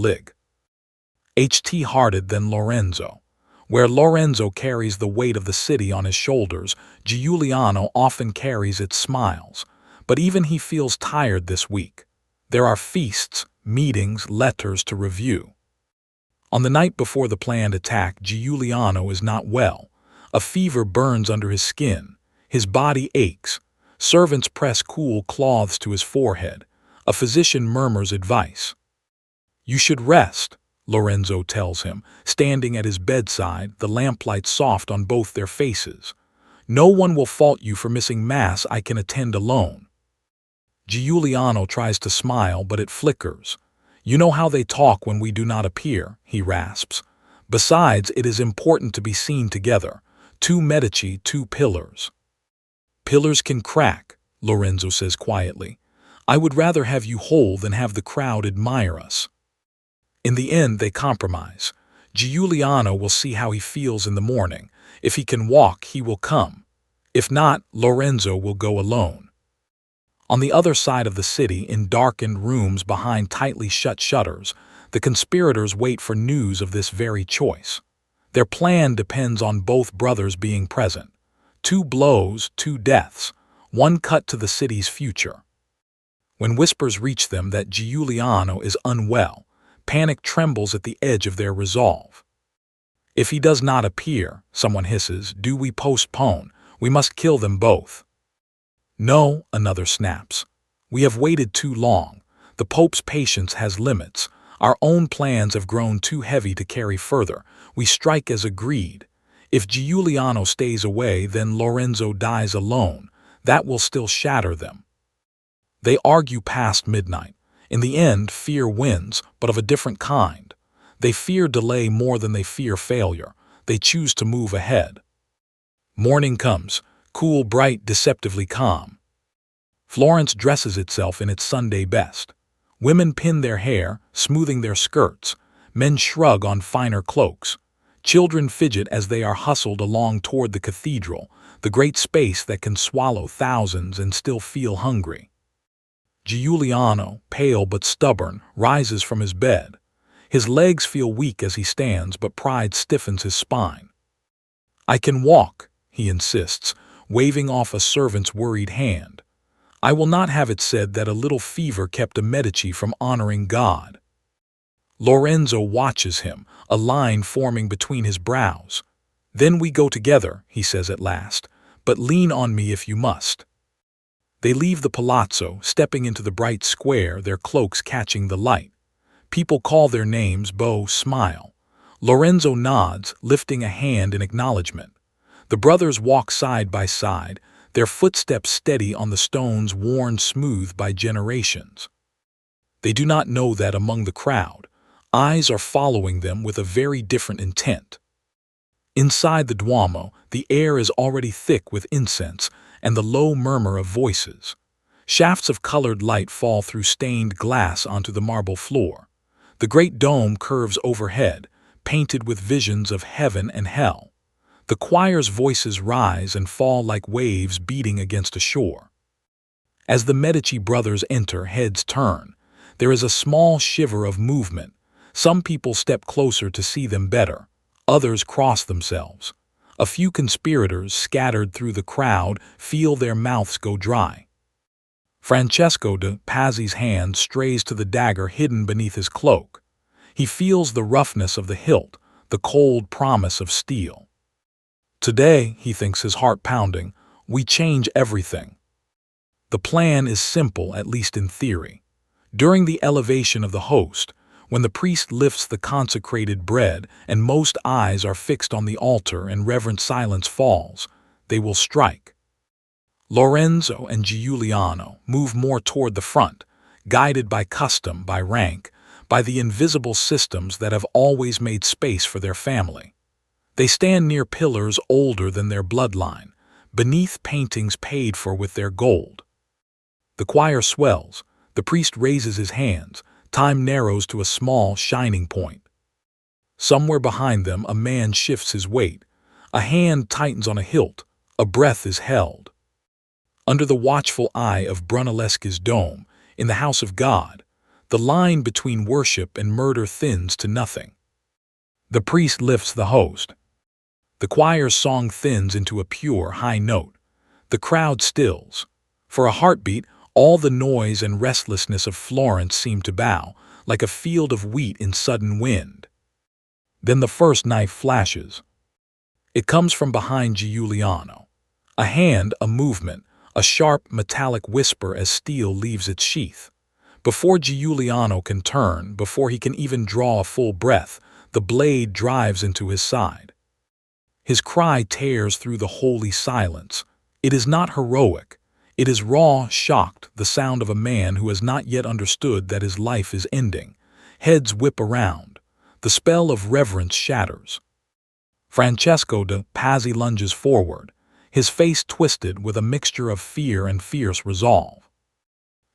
hearted than Lorenzo. Where Lorenzo carries the weight of the city on his shoulders, Giuliano often carries its smiles. But even he feels tired this week. There are feasts, meetings, letters to review. On the night before the planned attack, Giuliano is not well. A fever burns under his skin. His body aches. Servants press cool cloths to his forehead. A physician murmurs advice. "You should rest," Lorenzo tells him, standing at his bedside, the lamplight soft on both their faces. "No one will fault you for missing Mass. I can attend alone." Giuliano tries to smile, but it flickers. "You know how they talk when we do not appear," he rasps. "Besides, it is important to be seen together. Two Medici, two pillars." "Pillars can crack," Lorenzo says quietly. "I would rather have you whole than have the crowd admire us." In the end, they compromise. Giuliano will see how he feels in the morning. If he can walk, he will come. If not, Lorenzo will go alone. On the other side of the city, in darkened rooms behind tightly shut shutters, the conspirators wait for news of this very choice. Their plan depends on both brothers being present. 2 blows, 2 deaths, one cut to the city's future. When whispers reach them that Giuliano is unwell, panic trembles at the edge of their resolve. "If he does not appear," someone hisses, "do we postpone? We must kill them both." "No," another snaps. "We have waited too long. The Pope's patience has limits. Our own plans have grown too heavy to carry further. We strike as agreed. If Giuliano stays away, then Lorenzo dies alone. That will still shatter them." They argue past midnight. In the end, fear wins, but of a different kind. They fear delay more than they fear failure. They choose to move ahead. Morning comes, cool, bright, deceptively calm. Florence dresses itself in its Sunday best. Women pin their hair, smoothing their skirts. Men shrug on finer cloaks. Children fidget as they are hustled along toward the cathedral, the great space that can swallow thousands and still feel hungry. Giuliano, pale but stubborn, rises from his bed. His legs feel weak as he stands, but pride stiffens his spine. "I can walk," he insists, waving off a servant's worried hand. "I will not have it said that a little fever kept a Medici from honoring God." Lorenzo watches him, a line forming between his brows. "Then we go together," he says at last, "but lean on me if you must." They leave the palazzo, stepping into the bright square, their cloaks catching the light. People call their names, bow, smile. Lorenzo nods, lifting a hand in acknowledgement. The brothers walk side by side, their footsteps steady on the stones worn smooth by generations. They do not know that among the crowd, eyes are following them with a very different intent. Inside the Duomo, the air is already thick with incense and the low murmur of voices. Shafts of colored light fall through stained glass onto the marble floor. The great dome curves overhead, painted with visions of heaven and hell. The choir's voices rise and fall like waves beating against a shore. As the Medici brothers enter, heads turn. There is a small shiver of movement. Some people step closer to see them better. Others cross themselves. A few conspirators, scattered through the crowd, feel their mouths go dry. Francesco de' Pazzi's hand strays to the dagger hidden beneath his cloak. He feels the roughness of the hilt, the cold promise of steel. Today, he thinks, his heart pounding, we change everything. The plan is simple, at least in theory. During the elevation of the host, when the priest lifts the consecrated bread and most eyes are fixed on the altar and reverent silence falls, they will strike. Lorenzo and Giuliano move more toward the front, guided by custom, by rank, by the invisible systems that have always made space for their family. They stand near pillars older than their bloodline, beneath paintings paid for with their gold. The choir swells, the priest raises his hands, time narrows to a small, shining point. Somewhere behind them a man shifts his weight, a hand tightens on a hilt, a breath is held. Under the watchful eye of Brunelleschi's dome, in the house of God, the line between worship and murder thins to nothing. The priest lifts the host. The choir's song thins into a pure, high note. The crowd stills. For a heartbeat, all the noise and restlessness of Florence seem to bow, like a field of wheat in sudden wind. Then the first knife flashes. It comes from behind Giuliano. A hand, a movement, a sharp, metallic whisper as steel leaves its sheath. Before Giuliano can turn, before he can even draw a full breath, the blade drives into his side. His cry tears through the holy silence. It is not heroic. It is raw, shocked, the sound of a man who has not yet understood that his life is ending. Heads whip around. The spell of reverence shatters. Francesco de' Pazzi lunges forward, his face twisted with a mixture of fear and fierce resolve.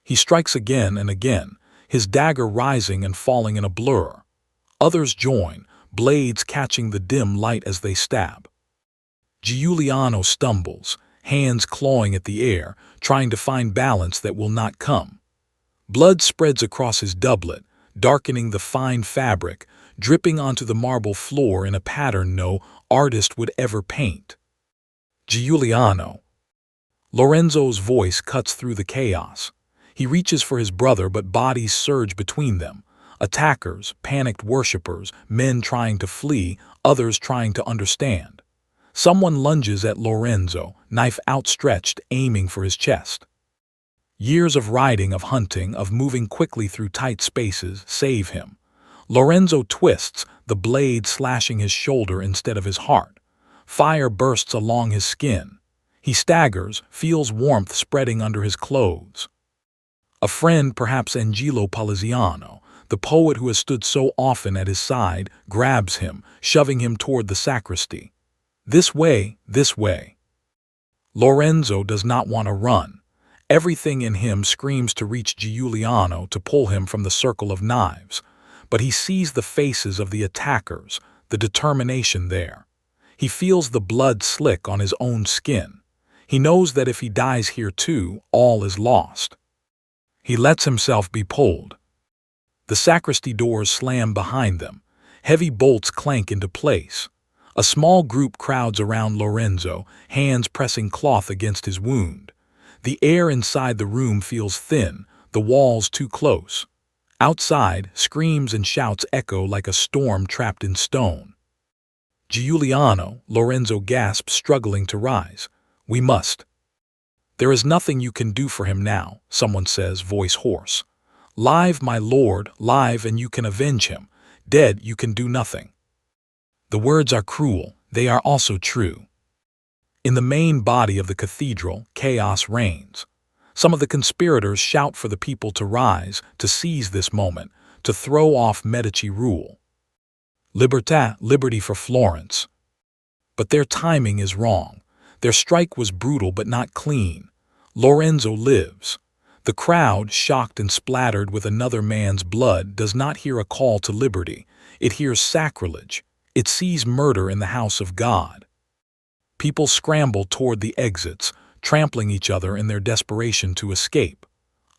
He strikes again and again, his dagger rising and falling in a blur. Others join, blades catching the dim light as they stab. Giuliano stumbles, hands clawing at the air, trying to find balance that will not come. Blood spreads across his doublet, darkening the fine fabric, dripping onto the marble floor in a pattern no artist would ever paint. Giuliano. Lorenzo's voice cuts through the chaos. He reaches for his brother, but bodies surge between them. Attackers, panicked worshippers, men trying to flee, others trying to understand. Someone lunges at Lorenzo, knife outstretched, aiming for his chest. Years of riding, of hunting, of moving quickly through tight spaces save him. Lorenzo twists, the blade slashing his shoulder instead of his heart. Fire bursts along his skin. He staggers, feels warmth spreading under his clothes. A friend, perhaps Angelo Poliziano, the poet who has stood so often at his side, grabs him, shoving him toward the sacristy. This way, this way. Lorenzo does not want to run. Everything in him screams to reach Giuliano, to pull him from the circle of knives. But he sees the faces of the attackers, the determination there. He feels the blood slick on his own skin. He knows that if he dies here too, all is lost. He lets himself be pulled. The sacristy doors slam behind them. Heavy bolts clank into place. A small group crowds around Lorenzo, hands pressing cloth against his wound. The air inside the room feels thin, the walls too close. Outside, screams and shouts echo like a storm trapped in stone. Giuliano, Lorenzo gasps, struggling to rise. We must. There is nothing you can do for him now, someone says, voice hoarse. Live, my lord, live, and you can avenge him. Dead, you can do nothing. The words are cruel, they are also true. In the main body of the cathedral, chaos reigns. Some of the conspirators shout for the people to rise, to seize this moment, to throw off Medici rule. Libertà, liberty for Florence. But their timing is wrong. Their strike was brutal but not clean. Lorenzo lives. The crowd, shocked and splattered with another man's blood, does not hear a call to liberty. It hears sacrilege. It sees murder in the house of God. People scramble toward the exits, trampling each other in their desperation to escape.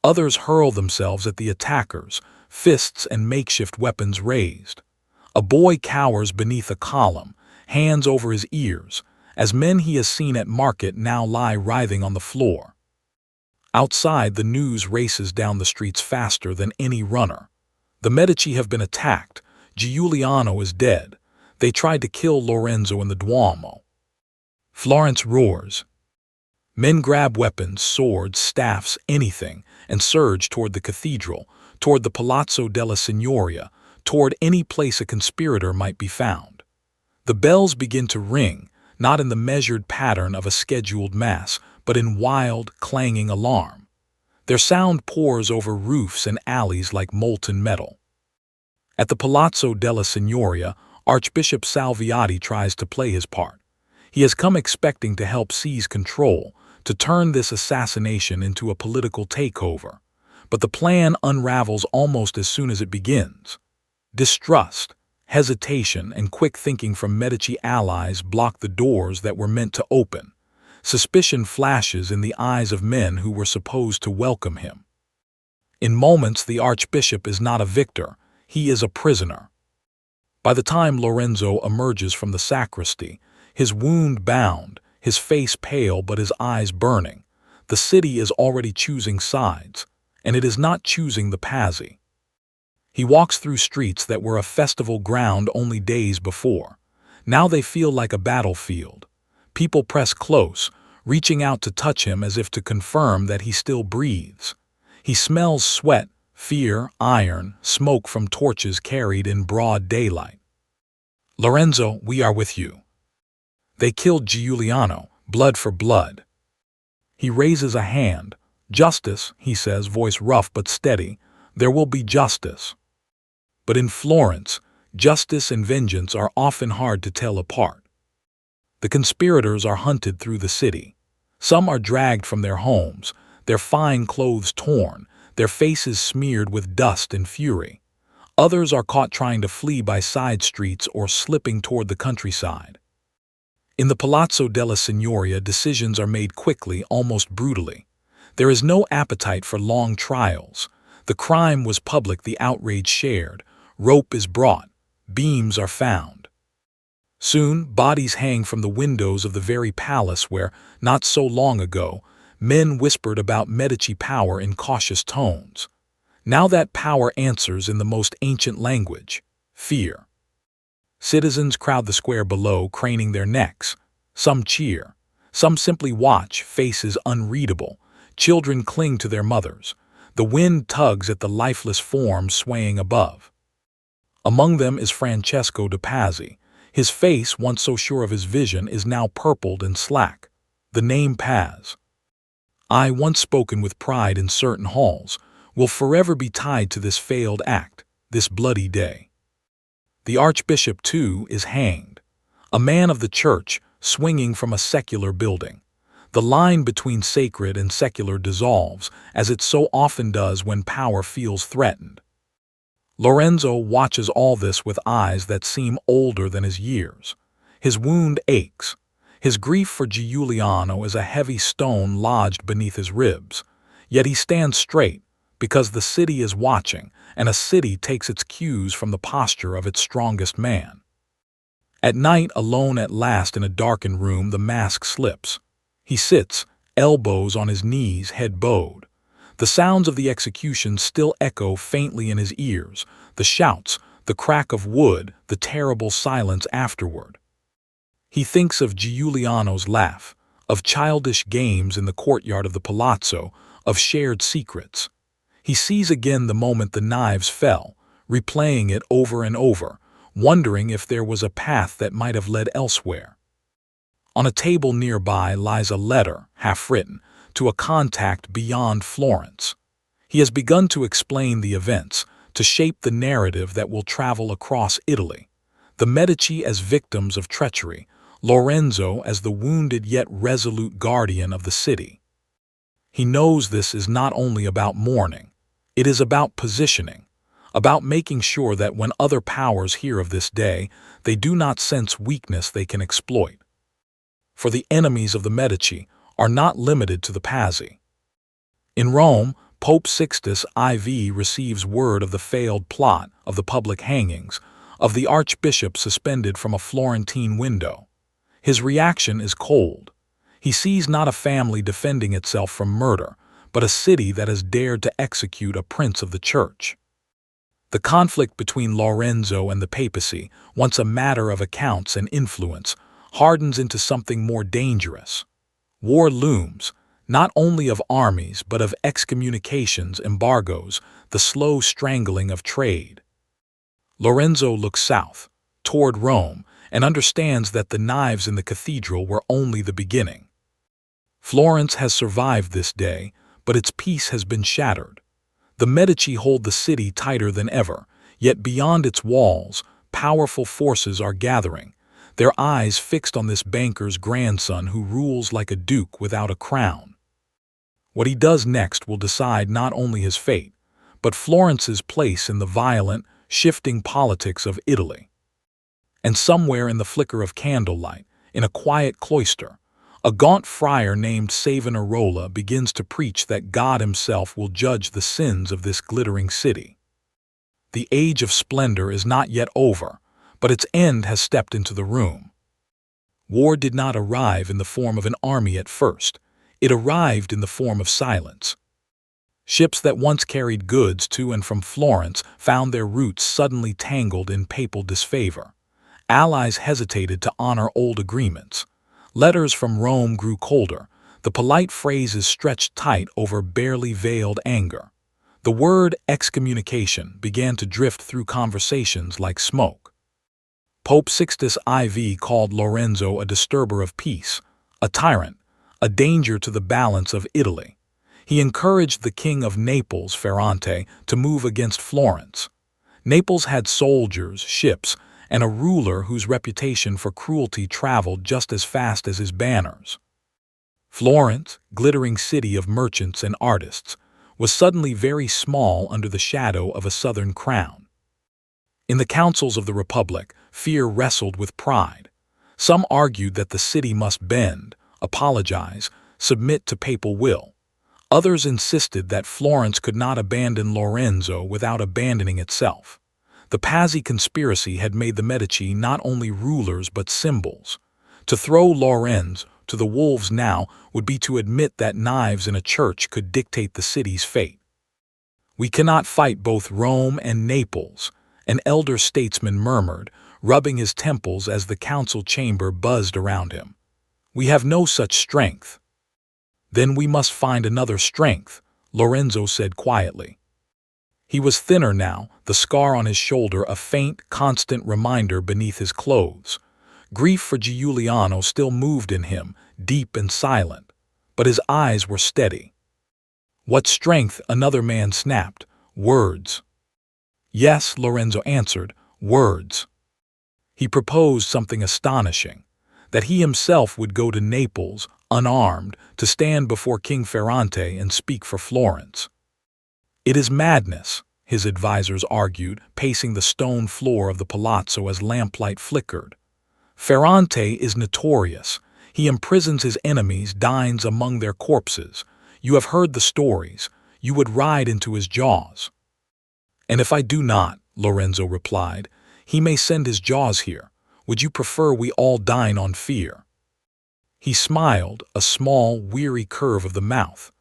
Others hurl themselves at the attackers, fists and makeshift weapons raised. A boy cowers beneath a column, hands over his ears, as men he has seen at market now lie writhing on the floor. Outside, the news races down the streets faster than any runner. The Medici have been attacked. Giuliano is dead. They tried to kill Lorenzo in the Duomo. Florence roars. Men grab weapons, swords, staffs, anything, and surge toward the cathedral, toward the Palazzo della Signoria, toward any place a conspirator might be found. The bells begin to ring, not in the measured pattern of a scheduled mass, but in wild, clanging alarm. Their sound pours over roofs and alleys like molten metal. At the Palazzo della Signoria, Archbishop Salviati tries to play his part. He has come expecting to help seize control, to turn this assassination into a political takeover. But the plan unravels almost as soon as it begins. Distrust, hesitation, and quick thinking from Medici allies block the doors that were meant to open. Suspicion flashes in the eyes of men who were supposed to welcome him. In moments, the Archbishop is not a victor, he is a prisoner. By the time Lorenzo emerges from the sacristy, his wound bound, his face pale but his eyes burning, the city is already choosing sides, and it is not choosing the Pazzi. He walks through streets that were a festival ground only days before. Now they feel like a battlefield. People press close, reaching out to touch him as if to confirm that he still breathes. He smells sweat, fear, iron, smoke from torches carried in broad daylight. Lorenzo, we are with you. They killed Giuliano, blood for blood. He raises a hand. Justice, he says, voice rough but steady. There will be justice. But in Florence, justice and vengeance are often hard to tell apart. The conspirators are hunted through the city. Some are dragged from their homes, their fine clothes torn, their faces smeared with dust and fury. Others are caught trying to flee by side streets or slipping toward the countryside. In the Palazzo della Signoria, decisions are made quickly, almost brutally. There is no appetite for long trials. The crime was public, the outrage shared. Rope is brought. Beams are found. Soon, bodies hang from the windows of the very palace where, not so long ago, men whispered about Medici power in cautious tones. Now that power answers in the most ancient language, fear. Citizens crowd the square below, craning their necks. Some cheer. Some simply watch, faces unreadable. Children cling to their mothers. The wind tugs at the lifeless form swaying above. Among them is Francesco de Pazzi. His face, once so sure of his vision, is now purpled and slack. The name Paz, I, once spoken with pride in certain halls, will forever be tied to this failed act, this bloody day. The Archbishop, too, is hanged. A man of the church, swinging from a secular building. The line between sacred and secular dissolves, as it so often does when power feels threatened. Lorenzo watches all this with eyes that seem older than his years. His wound aches. His grief for Giuliano is a heavy stone lodged beneath his ribs. Yet he stands straight, because the city is watching, and a city takes its cues from the posture of its strongest man. At night, alone at last in a darkened room, the mask slips. He sits, elbows on his knees, head bowed. The sounds of the execution still echo faintly in his ears, the shouts, the crack of wood, the terrible silence afterward. He thinks of Giuliano's laugh, of childish games in the courtyard of the palazzo, of shared secrets. He sees again the moment the knives fell, replaying it over and over, wondering if there was a path that might have led elsewhere. On a table nearby lies a letter, half-written, to a contact beyond Florence. He has begun to explain the events, to shape the narrative that will travel across Italy. The Medici as victims of treachery, Lorenzo as the wounded yet resolute guardian of the city. He knows this is not only about mourning, it is about positioning, about making sure that when other powers hear of this day, they do not sense weakness they can exploit. For the enemies of the Medici are not limited to the Pazzi. In Rome, Pope Sixtus IV receives word of the failed plot, of the public hangings, of the archbishop suspended from a Florentine window. His reaction is cold. He sees not a family defending itself from murder, but a city that has dared to execute a prince of the church. The conflict between Lorenzo and the papacy, once a matter of accounts and influence, hardens into something more dangerous. War looms, not only of armies but of excommunications, embargoes, the slow strangling of trade. Lorenzo looks south, toward Rome, and understands that the knives in the cathedral were only the beginning. Florence has survived this day, but its peace has been shattered. The Medici hold the city tighter than ever, yet beyond its walls, powerful forces are gathering, their eyes fixed on this banker's grandson who rules like a duke without a crown. What he does next will decide not only his fate, but Florence's place in the violent, shifting politics of Italy. And somewhere in the flicker of candlelight, in a quiet cloister, a gaunt friar named Savonarola begins to preach that God himself will judge the sins of this glittering city. The age of splendor is not yet over, but its end has stepped into the room. War did not arrive in the form of an army at first. It arrived in the form of silence. Ships that once carried goods to and from Florence found their routes suddenly tangled in papal disfavor. Allies hesitated to honor old agreements. Letters from Rome grew colder. The polite phrases stretched tight over barely veiled anger. The word excommunication began to drift through conversations like smoke. Pope Sixtus IV called Lorenzo a disturber of peace, a tyrant, a danger to the balance of Italy. He encouraged the king of Naples, Ferrante, to move against Florence. Naples had soldiers, ships, and a ruler whose reputation for cruelty traveled just as fast as his banners. Florence, glittering city of merchants and artists, was suddenly very small under the shadow of a southern crown. In the councils of the Republic, fear wrestled with pride. Some argued that the city must bend, apologize, submit to papal will. Others insisted that Florence could not abandon Lorenzo without abandoning itself. The Pazzi conspiracy had made the Medici not only rulers but symbols. To throw Lorenzo to the wolves now would be to admit that knives in a church could dictate the city's fate. "We cannot fight both Rome and Naples," an elder statesman murmured, rubbing his temples as the council chamber buzzed around him. "We have no such strength." "Then we must find another strength," Lorenzo said quietly. He was thinner now, the scar on his shoulder a faint, constant reminder beneath his clothes. Grief for Giuliano still moved in him, deep and silent, but his eyes were steady. "What strength?" another man snapped. "Words." "Yes," Lorenzo answered, "words." He proposed something astonishing, that he himself would go to Naples, unarmed, to stand before King Ferrante and speak for Florence. "It is madness," his advisers argued, pacing the stone floor of the palazzo as lamplight flickered. "Ferrante is notorious. He imprisons his enemies, dines among their corpses. You have heard the stories. you would ride into his jaws." "And if I do not," Lorenzo replied, "he may send his jaws here. Would you prefer we all dine on fear?" He smiled, a small, weary curve of the mouth.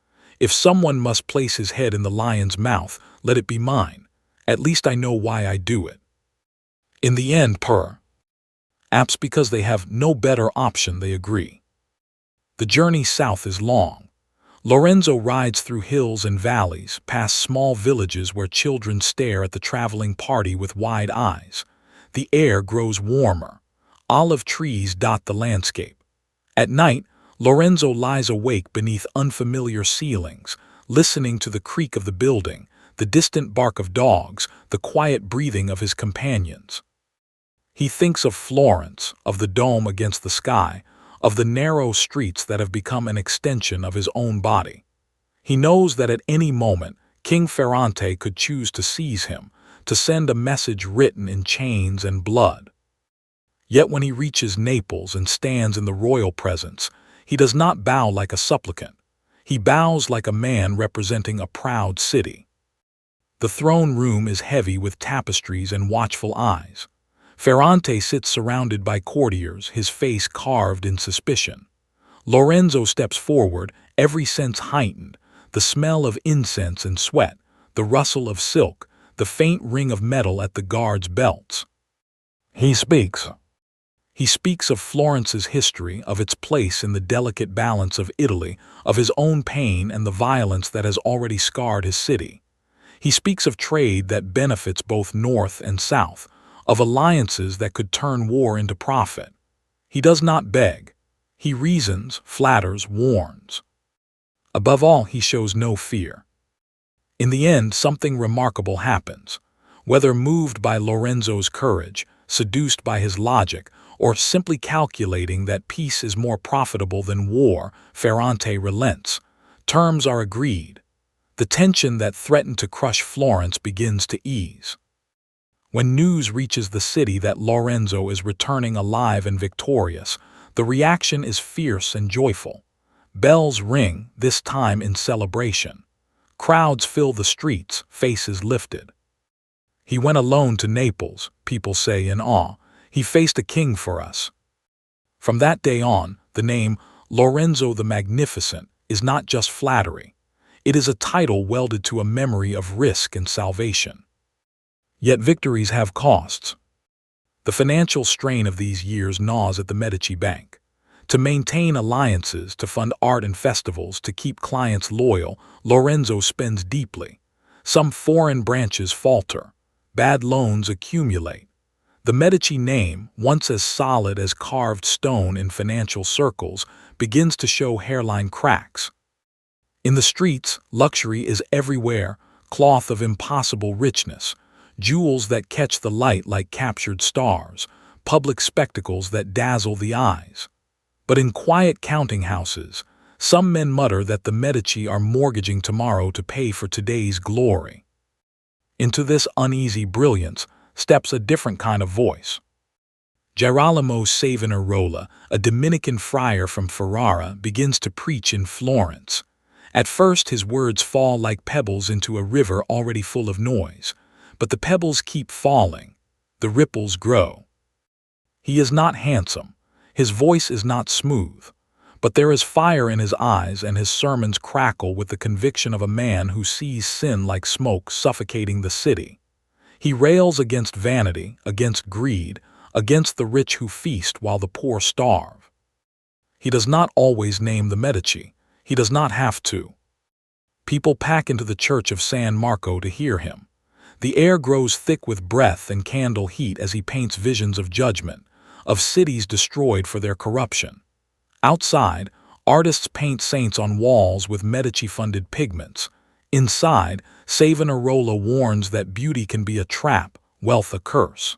"If someone must place his head in the lion's mouth, let it be mine. At least I know why I do it." In the end, perhaps because they have no better option, they agree. The journey south is long. Lorenzo rides through hills and valleys, past small villages where children stare at the traveling party with wide eyes. The air grows warmer. Olive trees dot the landscape. At night, Lorenzo lies awake beneath unfamiliar ceilings, listening to the creak of the building, the distant bark of dogs, the quiet breathing of his companions. He thinks of Florence, of the dome against the sky, of the narrow streets that have become an extension of his own body. He knows that at any moment, King Ferrante could choose to seize him, to send a message written in chains and blood. Yet when he reaches Naples and stands in the royal presence, he does not bow like a supplicant. He bows like a man representing a proud city. The throne room is heavy with tapestries and watchful eyes. Ferrante sits surrounded by courtiers, his face carved in suspicion. Lorenzo steps forward, every sense heightened, the smell of incense and sweat, the rustle of silk, the faint ring of metal at the guards' belts. He speaks. He speaks of Florence's history, of its place in the delicate balance of Italy, of his own pain and the violence that has already scarred his city. He speaks of trade that benefits both North and South, of alliances that could turn war into profit. He does not beg. He reasons, flatters, warns. Above all, he shows no fear. In the end, something remarkable happens. Whether moved by Lorenzo's courage, seduced by his logic, or simply calculating that peace is more profitable than war, Ferrante relents. Terms are agreed. The tension that threatened to crush Florence begins to ease. When news reaches the city that Lorenzo is returning alive and victorious, the reaction is fierce and joyful. Bells ring, this time in celebration. Crowds fill the streets, faces lifted. "He went alone to Naples," people say in awe. "He faced a king for us." From that day on, the name Lorenzo the Magnificent is not just flattery. It is a title welded to a memory of risk and salvation. Yet victories have costs. The financial strain of these years gnaws at the Medici bank. To maintain alliances, to fund art and festivals, to keep clients loyal, Lorenzo spends deeply. Some foreign branches falter. Bad loans accumulate. The Medici name, once as solid as carved stone in financial circles, begins to show hairline cracks. In the streets, luxury is everywhere, cloth of impossible richness, jewels that catch the light like captured stars, public spectacles that dazzle the eyes. But in quiet counting houses, some men mutter that the Medici are mortgaging tomorrow to pay for today's glory. Into this uneasy brilliance steps a different kind of voice. Girolamo Savonarola, a Dominican friar from Ferrara, begins to preach in Florence. At first his words fall like pebbles into a river already full of noise. But the pebbles keep falling. The ripples grow. He is not handsome. His voice is not smooth. But there is fire in his eyes, and his sermons crackle with the conviction of a man who sees sin like smoke suffocating the city. He rails against vanity, against greed, against the rich who feast while the poor starve. He does not always name the Medici. He does not have to. People pack into the church of San Marco to hear him. The air grows thick with breath and candle heat as he paints visions of judgment, of cities destroyed for their corruption. Outside, artists paint saints on walls with Medici-funded pigments. Inside, Savonarola warns that beauty can be a trap, wealth a curse.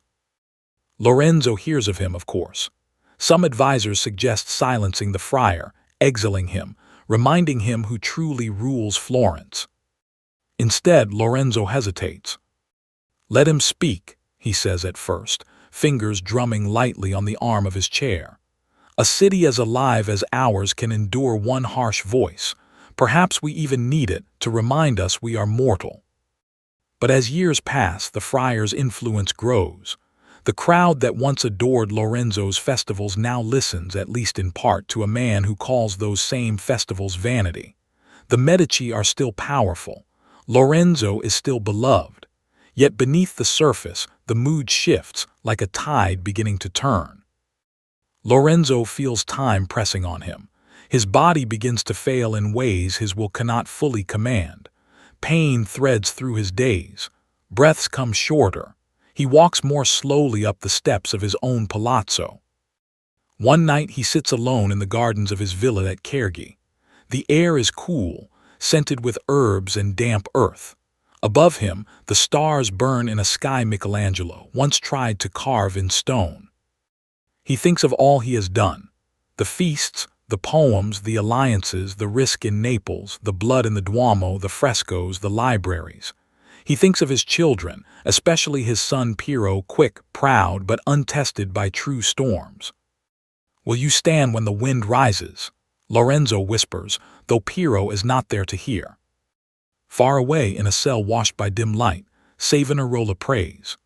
Lorenzo hears of him, of course. Some advisors suggest silencing the friar, exiling him, reminding him who truly rules Florence. Instead, Lorenzo hesitates. "Let him speak," he says at first, fingers drumming lightly on the arm of his chair. A city as alive as ours can endure one harsh voice. Perhaps we even need it to remind us we are mortal. But as years pass, the friar's influence grows. The crowd that once adored Lorenzo's festivals now listens, at least in part, to a man who calls those same festivals vanity. The Medici are still powerful. Lorenzo is still beloved. Yet beneath the surface, the mood shifts, like a tide beginning to turn. Lorenzo feels time pressing on him. His body begins to fail in ways his will cannot fully command. Pain threads through his days. Breaths come shorter. He walks more slowly up the steps of his own palazzo. One night he sits alone in the gardens of his villa at Cergi. The air is cool, scented with herbs and damp earth. Above him, the stars burn in a sky Michelangelo once tried to carve in stone. He thinks of all he has done: the feasts, the poems, the alliances, the risk in Naples, the blood in the Duomo, the frescoes, the libraries. He thinks of his children, especially his son Piero, quick, proud, but untested by true storms. "Will you stand when the wind rises?" Lorenzo whispers, though Piero is not there to hear. Far away in a cell washed by dim light, Savonarola prays.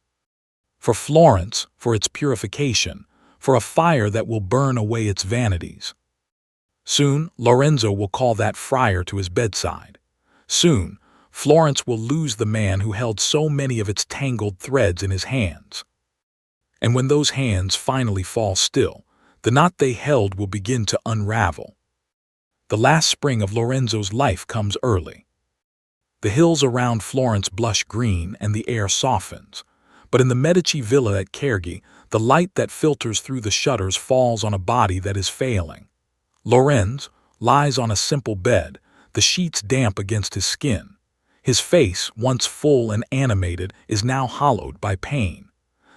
For Florence, for its purification, for a fire that will burn away its vanities. Soon, Lorenzo will call that friar to his bedside. Soon, Florence will lose the man who held so many of its tangled threads in his hands. And when those hands finally fall still, the knot they held will begin to unravel. The last spring of Lorenzo's life comes early. The hills around Florence blush green and the air softens. But in the Medici villa at Cergi, the light that filters through the shutters falls on a body that is failing. Lorenzo lies on a simple bed, the sheets damp against his skin. His face, once full and animated, is now hollowed by pain.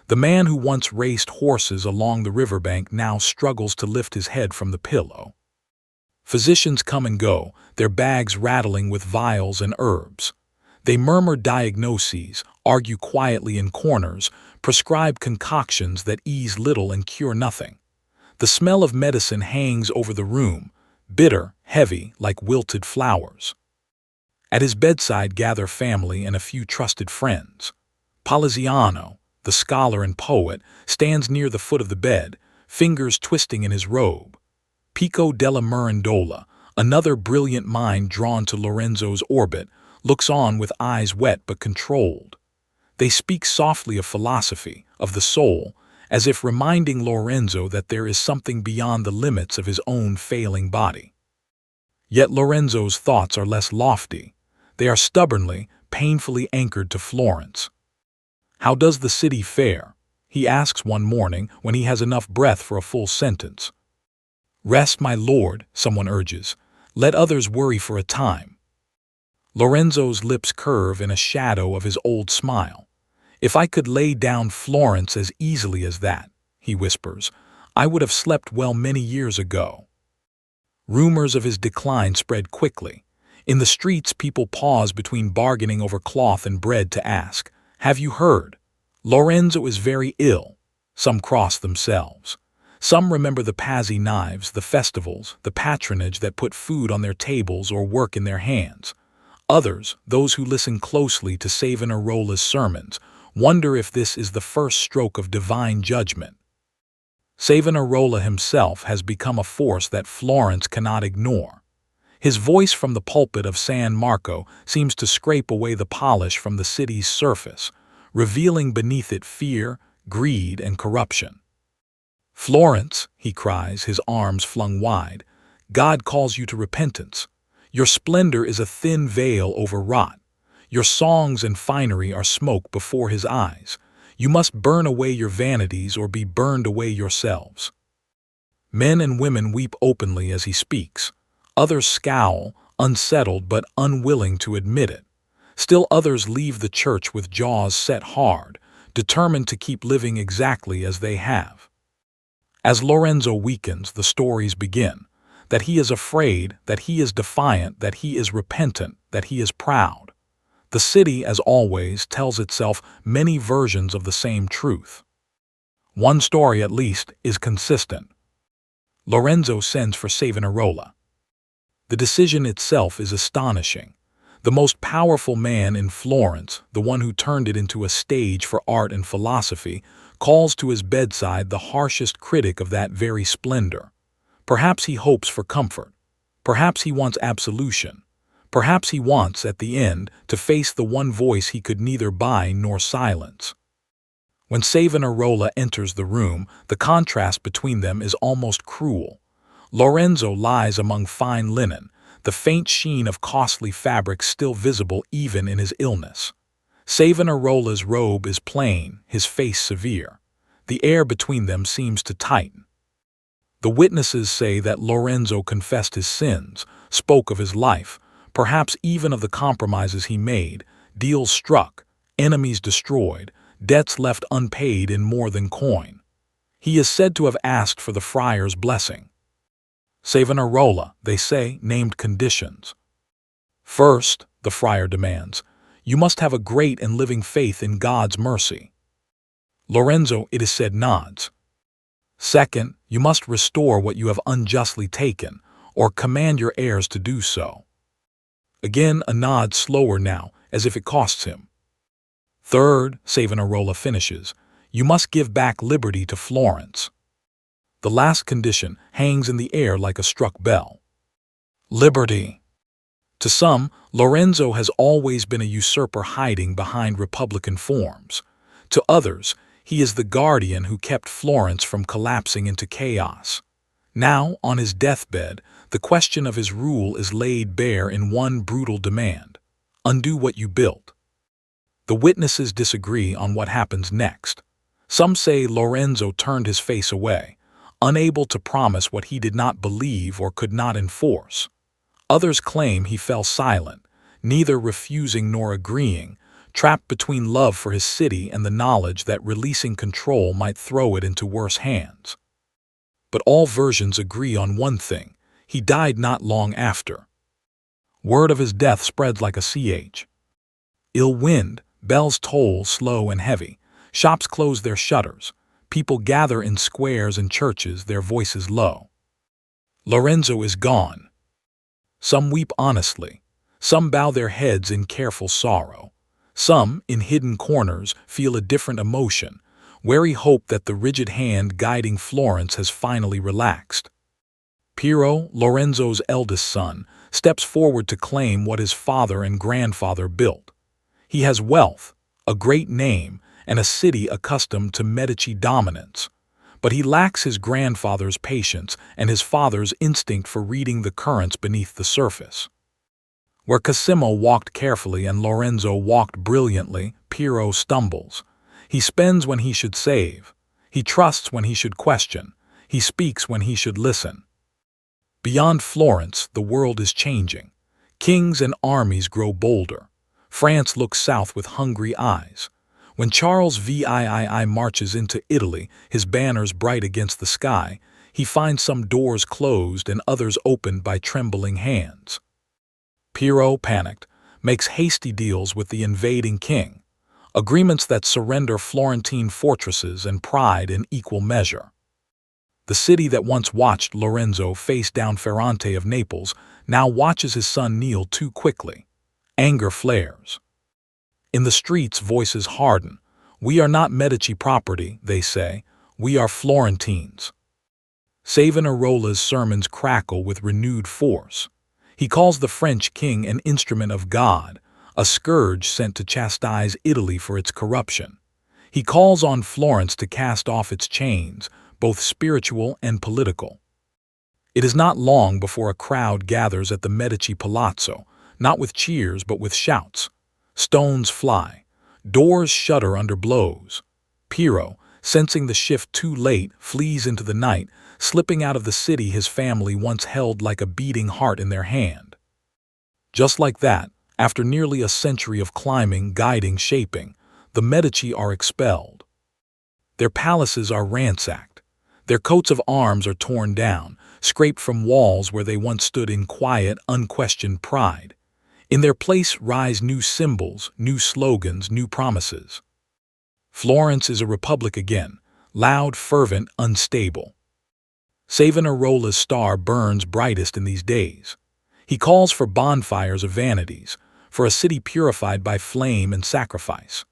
The man who once raced horses along the riverbank now struggles to lift his head from the pillow. Physicians come and go, their bags rattling with vials and herbs. They murmur diagnoses, argue quietly in corners, prescribe concoctions that ease little and cure nothing. The smell of medicine hangs over the room, bitter, heavy, like wilted flowers. At his bedside gather family and a few trusted friends. Poliziano, the scholar and poet, stands near the foot of the bed, fingers twisting in his robe. Pico della Mirandola, another brilliant mind drawn to Lorenzo's orbit, looks on with eyes wet but controlled. They speak softly of philosophy, of the soul, as if reminding Lorenzo that there is something beyond the limits of his own failing body. Yet Lorenzo's thoughts are less lofty. They are stubbornly, painfully anchored to Florence. "How does the city fare?" he asks one morning when he has enough breath for a full sentence. "Rest, my lord," someone urges. "Let others worry for a time." Lorenzo's lips curve in a shadow of his old smile. "If I could lay down Florence as easily as that," he whispers, "I would have slept well many years ago." Rumors of his decline spread quickly. In the streets, people pause between bargaining over cloth and bread to ask, "Have you heard? Lorenzo is very ill." Some cross themselves. Some remember the Pazzi knives, the festivals, the patronage that put food on their tables or work in their hands. Others, those who listen closely to Savonarola's sermons, wonder if this is the first stroke of divine judgment. Savonarola himself has become a force that Florence cannot ignore. His voice from the pulpit of San Marco seems to scrape away the polish from the city's surface, revealing beneath it fear, greed, and corruption. "Florence," he cries, his arms flung wide, "God calls you to repentance. Your splendor is a thin veil over rot. Your songs and finery are smoke before his eyes. You must burn away your vanities or be burned away yourselves." Men and women weep openly as he speaks. Others scowl, unsettled but unwilling to admit it. Still others leave the church with jaws set hard, determined to keep living exactly as they have. As Lorenzo weakens, the stories begin. That he is afraid, that he is defiant, that he is repentant, that he is proud. The city, as always, tells itself many versions of the same truth. One story, at least, is consistent. Lorenzo sends for Savonarola. The decision itself is astonishing. The most powerful man in Florence, the one who turned it into a stage for art and philosophy, calls to his bedside the harshest critic of that very splendor. Perhaps he hopes for comfort. Perhaps he wants absolution. Perhaps he wants, at the end, to face the one voice he could neither buy nor silence. When Savonarola enters the room, the contrast between them is almost cruel. Lorenzo lies among fine linen, the faint sheen of costly fabric still visible even in his illness. Savonarola's robe is plain, his face severe. The air between them seems to tighten. The witnesses say that Lorenzo confessed his sins, spoke of his life, perhaps even of the compromises he made, deals struck, enemies destroyed, debts left unpaid in more than coin. He is said to have asked for the friar's blessing. Savonarola, they say, named conditions. First, the friar demands, you must have a great and living faith in God's mercy. Lorenzo, it is said, nods. Second, you must restore what you have unjustly taken, or command your heirs to do so. Again, a nod slower now, as if it costs him. Third, Savonarola finishes, you must give back liberty to Florence. The last condition hangs in the air like a struck bell. Liberty. To some, Lorenzo has always been a usurper hiding behind republican forms. To others, he is the guardian who kept Florence from collapsing into chaos. Now, on his deathbed, the question of his rule is laid bare in one brutal demand: undo what you built. The witnesses disagree on what happens next. Some say Lorenzo turned his face away, unable to promise what he did not believe or could not enforce. Others claim he fell silent, neither refusing nor agreeing, trapped between love for his city and the knowledge that releasing control might throw it into worse hands. But all versions agree on one thing: he died not long after. Word of his death spreads like a siege. Ill wind, bells toll slow and heavy, shops close their shutters, people gather in squares and churches, their voices low. Lorenzo is gone. Some weep honestly, some bow their heads in careful sorrow. Some, in hidden corners, feel a different emotion, wary hope that the rigid hand guiding Florence has finally relaxed. Piero, Lorenzo's eldest son, steps forward to claim what his father and grandfather built. He has wealth, a great name, and a city accustomed to Medici dominance. But he lacks his grandfather's patience and his father's instinct for reading the currents beneath the surface. Where Cosimo walked carefully and Lorenzo walked brilliantly, Piero stumbles. He spends when he should save. He trusts when he should question. He speaks when he should listen. Beyond Florence, the world is changing. Kings and armies grow bolder. France looks south with hungry eyes. When Charles VIII marches into Italy, his banners bright against the sky, he finds some doors closed and others opened by trembling hands. Piero, panicked, makes hasty deals with the invading king, agreements that surrender Florentine fortresses and pride in equal measure. The city that once watched Lorenzo face down Ferrante of Naples now watches his son kneel too quickly. Anger flares. In the streets, voices harden. We are not Medici property, they say. We are Florentines. Savonarola's sermons crackle with renewed force. He calls the French king an instrument of God, a scourge sent to chastise Italy for its corruption. He calls on Florence to cast off its chains, both spiritual and political. It is not long before a crowd gathers at the Medici Palazzo, not with cheers but with shouts. Stones fly. Doors shudder under blows. Piero, sensing the shift too late, flees into the night, slipping out of the city his family once held like a beating heart in their hand. Just like that, after nearly a century of climbing, guiding, shaping, the Medici are expelled. Their palaces are ransacked. Their coats of arms are torn down, scraped from walls where they once stood in quiet, unquestioned pride. In their place rise new symbols, new slogans, new promises. Florence is a republic again, loud, fervent, unstable. Savonarola's star burns brightest in these days. He calls for bonfires of vanities, for a city purified by flame and sacrifice.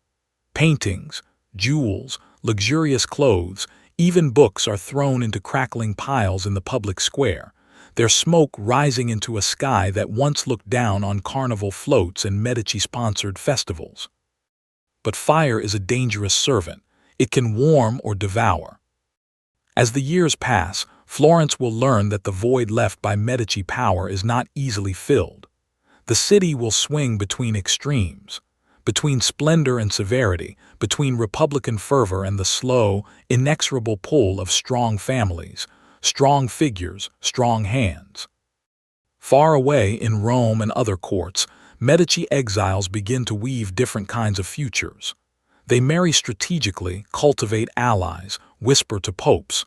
Paintings, jewels, luxurious clothes, even books are thrown into crackling piles in the public square, their smoke rising into a sky that once looked down on carnival floats and Medici-sponsored festivals. But fire is a dangerous servant. It can warm or devour. As the years pass, Florence will learn that the void left by Medici power is not easily filled. The city will swing between extremes, between splendor and severity, between republican fervor and the slow, inexorable pull of strong families, strong figures, strong hands. Far away in Rome and other courts, Medici exiles begin to weave different kinds of futures. They marry strategically, cultivate allies, whisper to popes.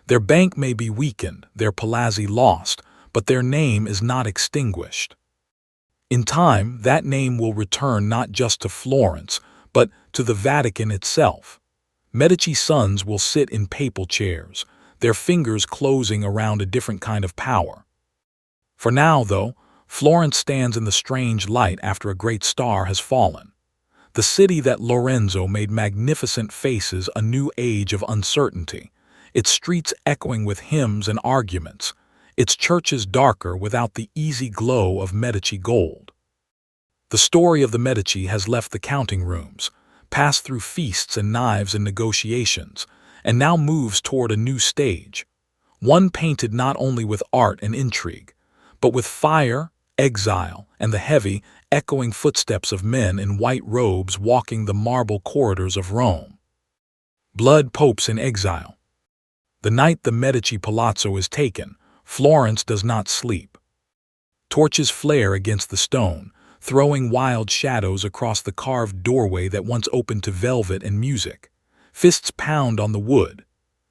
Their bank may be weakened, their palazzi lost, but their name is not extinguished. In time, that name will return not just to Florence, but to the Vatican itself. Medici sons will sit in papal chairs, their fingers closing around a different kind of power. For now, though, Florence stands in the strange light after a great star has fallen. The city that Lorenzo made magnificent faces a new age of uncertainty, its streets echoing with hymns and arguments, its churches darker without the easy glow of Medici gold. The story of the Medici has left the counting rooms, passed through feasts and knives and negotiations, and now moves toward a new stage, one painted not only with art and intrigue, but with fire, exile, and the heavy, echoing footsteps of men in white robes walking the marble corridors of Rome. Blood popes in exile. The night the Medici palazzo is taken, Florence does not sleep. Torches flare against the stone, throwing wild shadows across the carved doorway that once opened to velvet and music. Fists pound on the wood.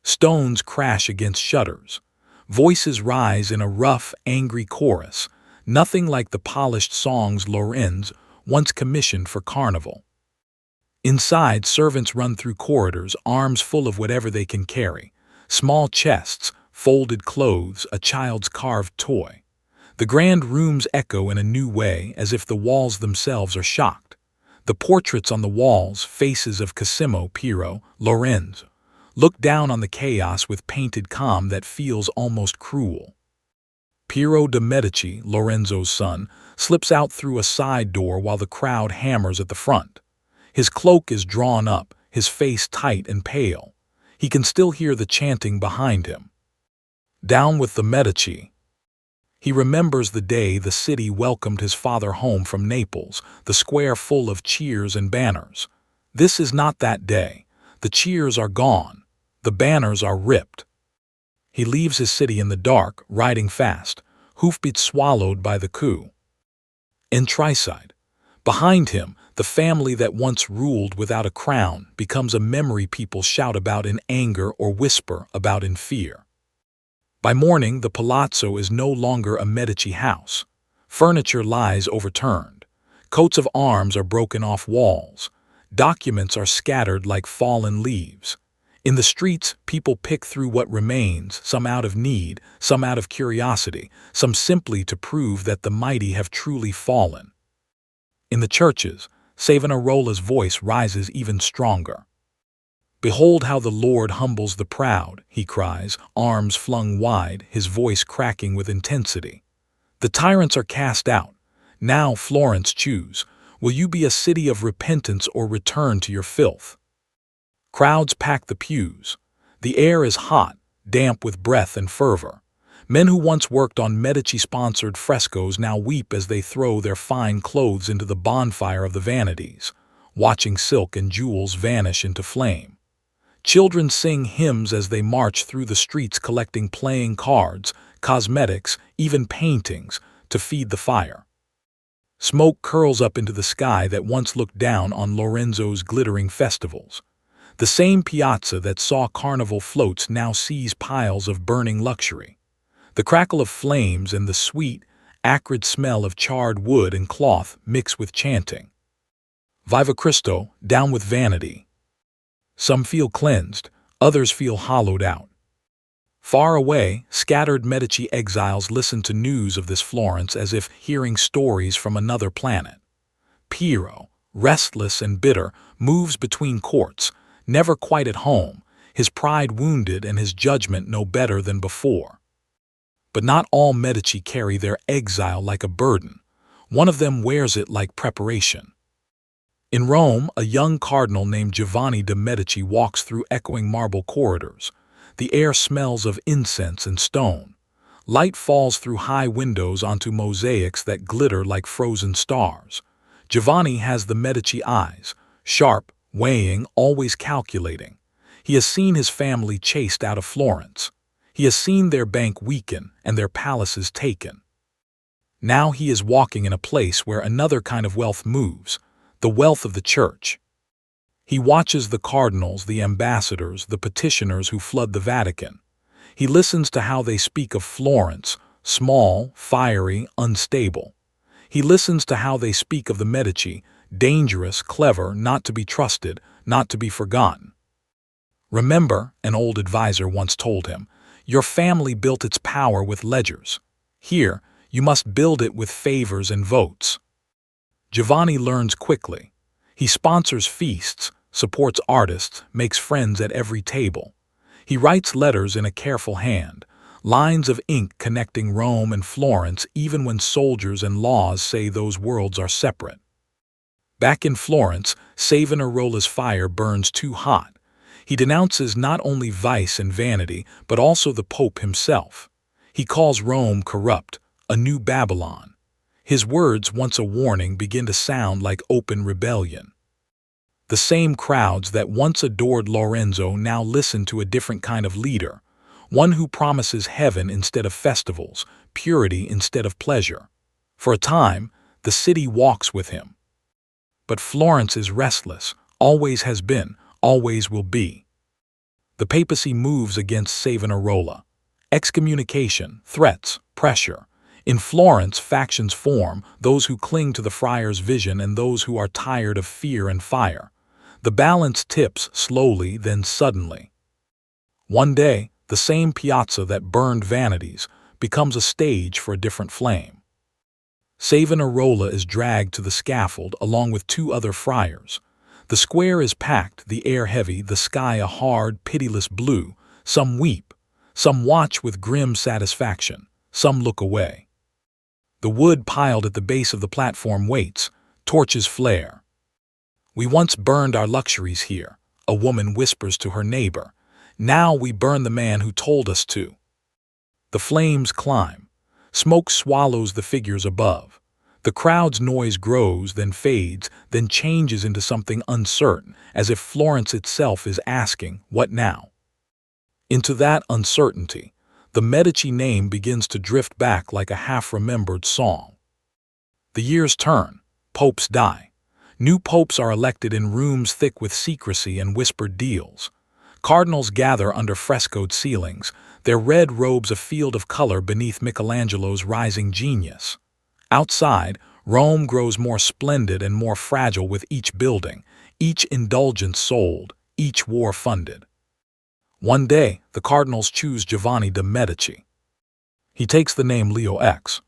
Stones crash against shutters. Voices rise in a rough, angry chorus, nothing like the polished songs Lorenzo once commissioned for carnival. Inside, servants run through corridors, arms full of whatever they can carry. Small chests, folded clothes, a child's carved toy. The grand rooms echo in a new way, as if the walls themselves are shocked. The portraits on the walls, faces of Cosimo, Piero, Lorenzo, look down on the chaos with painted calm that feels almost cruel. Piero de' Medici, Lorenzo's son, slips out through a side door while the crowd hammers at the front. His cloak is drawn up, his face tight and pale. He can still hear the chanting behind him. Down with the Medici. He remembers the day the city welcomed his father home from Naples, the square full of cheers and banners. This is not that day. The cheers are gone. The banners are ripped. He leaves his city in the dark, riding fast, hoofbeats swallowed by the coup. In Tricide. Behind him, the family that once ruled without a crown becomes a memory people shout about in anger or whisper about in fear. By morning, the palazzo is no longer a Medici house. Furniture lies overturned. Coats of arms are broken off walls. Documents are scattered like fallen leaves. In the streets, people pick through what remains, some out of need, some out of curiosity, some simply to prove that the mighty have truly fallen. In the churches, Savonarola's voice rises even stronger. "Behold how the Lord humbles the proud," he cries, arms flung wide, his voice cracking with intensity. "The tyrants are cast out. Now, Florence, choose. Will you be a city of repentance or return to your filth?" Crowds pack the pews. The air is hot, damp with breath and fervor. Men who once worked on Medici-sponsored frescoes now weep as they throw their fine clothes into the bonfire of the vanities, watching silk and jewels vanish into flame. Children sing hymns as they march through the streets collecting playing cards, cosmetics, even paintings, to feed the fire. Smoke curls up into the sky that once looked down on Lorenzo's glittering festivals. The same piazza that saw carnival floats now sees piles of burning luxury. The crackle of flames and the sweet, acrid smell of charred wood and cloth mix with chanting. Viva Cristo, down with vanity. Some feel cleansed, others feel hollowed out. Far away, scattered Medici exiles listen to news of this Florence as if hearing stories from another planet. Piero, restless and bitter, moves between courts, never quite at home, his pride wounded and his judgment no better than before. But not all Medici carry their exile like a burden. One of them wears it like preparation. In Rome, a young cardinal named Giovanni de' Medici walks through echoing marble corridors. The air smells of incense and stone. Light falls through high windows onto mosaics that glitter like frozen stars. Giovanni has the Medici eyes, sharp, weighing, always calculating. He has seen his family chased out of Florence. He has seen their bank weaken and their palaces taken. Now he is walking in a place where another kind of wealth moves, the wealth of the church. He watches the cardinals, the ambassadors, the petitioners who flood the Vatican. He listens to how they speak of Florence, small, fiery, unstable. He listens to how they speak of the Medici, dangerous, clever, not to be trusted, not to be forgotten. Remember, an old advisor once told him, your family built its power with ledgers. Here, you must build it with favors and votes. Giovanni learns quickly. He sponsors feasts, supports artists, makes friends at every table. He writes letters in a careful hand, lines of ink connecting Rome and Florence even when soldiers and laws say those worlds are separate. Back in Florence, Savonarola's fire burns too hot. He denounces not only vice and vanity, but also the Pope himself. He calls Rome corrupt, a new Babylon. His words, once a warning, begin to sound like open rebellion. The same crowds that once adored Lorenzo now listen to a different kind of leader, one who promises heaven instead of festivals, purity instead of pleasure. For a time, the city walks with him. But Florence is restless, always has been, always will be. The papacy moves against Savonarola. Excommunication, threats, pressure. In Florence, factions form, those who cling to the friar's vision and those who are tired of fear and fire. The balance tips slowly, then suddenly. One day, the same piazza that burned vanities becomes a stage for a different flame. Savonarola is dragged to the scaffold along with two other friars. The square is packed, the air heavy, the sky a hard, pitiless blue. Some weep, some watch with grim satisfaction, some look away. The wood piled at the base of the platform waits, torches flare. We once burned our luxuries here, a woman whispers to her neighbor. Now we burn the man who told us to. The flames climb. Smoke swallows the figures above. The crowd's noise grows, then fades, then changes into something uncertain, as if Florence itself is asking, what now? Into that uncertainty, the Medici name begins to drift back like a half-remembered song. The years turn. Popes die. New popes are elected in rooms thick with secrecy and whispered deals. Cardinals gather under frescoed ceilings, their red robes a field of color beneath Michelangelo's rising genius. Outside, Rome grows more splendid and more fragile with each building, each indulgence sold, each war funded. One day, the cardinals choose Giovanni de' Medici. He takes the name Leo X.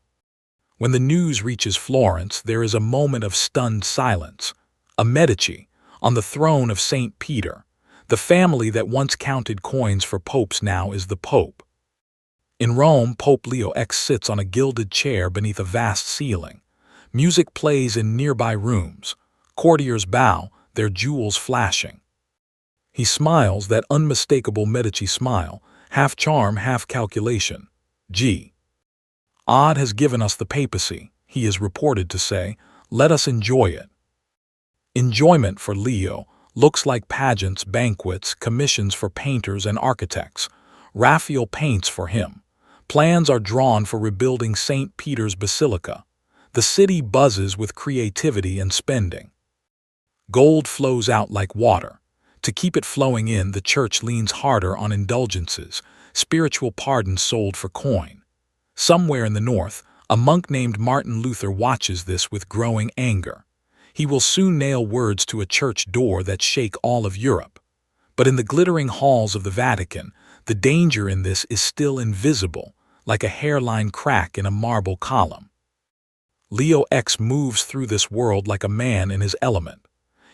When the news reaches Florence, there is a moment of stunned silence. A Medici, on the throne of St. Peter, the family that once counted coins for popes now is the Pope. In Rome, Pope Leo X sits on a gilded chair beneath a vast ceiling. Music plays in nearby rooms. Courtiers bow, their jewels flashing. He smiles, that unmistakable Medici smile, half charm, half calculation. God has given us the papacy, he is reported to say. Let us enjoy it. Enjoyment for Leo looks like pageants, banquets, commissions for painters and architects. Raphael paints for him. Plans are drawn for rebuilding St. Peter's Basilica. The city buzzes with creativity and spending. Gold flows out like water. To keep it flowing in, the church leans harder on indulgences, spiritual pardons sold for coin. Somewhere in the north, a monk named Martin Luther watches this with growing anger. He will soon nail words to a church door that shake all of Europe. But in the glittering halls of the Vatican, The danger in this is still invisible, like a hairline crack in a marble column. Leo X moves through this world like a man in his element.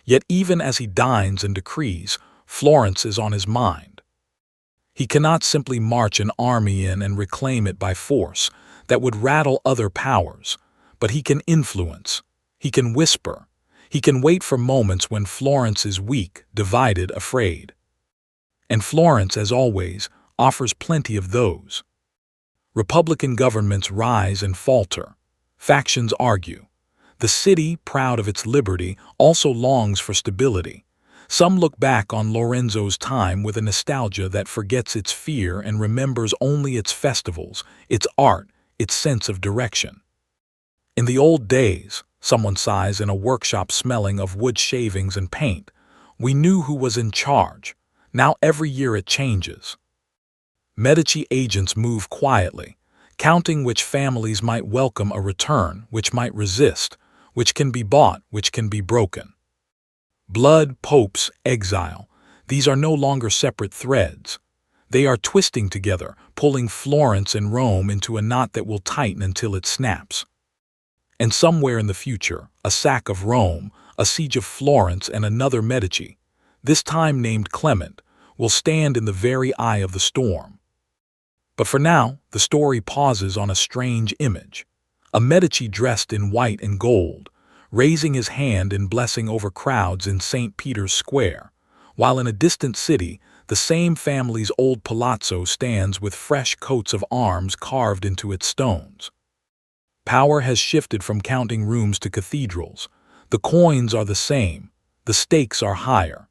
Yet even as he dines and decrees, Florence is on his mind. He cannot simply march an army in and reclaim it by force that would rattle other powers, but he can influence, he can whisper, he can wait for moments when Florence is weak, divided, afraid. And Florence, as always, offers plenty of those. Republican governments rise and falter. Factions argue. The city, proud of its liberty, also longs for stability. Some look back on Lorenzo's time with a nostalgia that forgets its fear and remembers only its festivals, its art, its sense of direction. In the old days, someone sighs in a workshop smelling of wood shavings and paint, we knew who was in charge. Now every year it changes. Medici agents move quietly, counting which families might welcome a return, which might resist, which can be bought, which can be broken. Blood, popes, exile, these are no longer separate threads. They are twisting together, pulling Florence and Rome into a knot that will tighten until it snaps. And somewhere in the future, a sack of Rome, a siege of Florence, and another Medici, this time named Clement, will stand in the very eye of the storm. But for now, the story pauses on a strange image. A Medici dressed in white and gold, raising his hand in blessing over crowds in St. Peter's Square, while in a distant city, the same family's old palazzo stands with fresh coats of arms carved into its stones. Power has shifted from counting rooms to cathedrals. The coins are the same, the stakes are higher.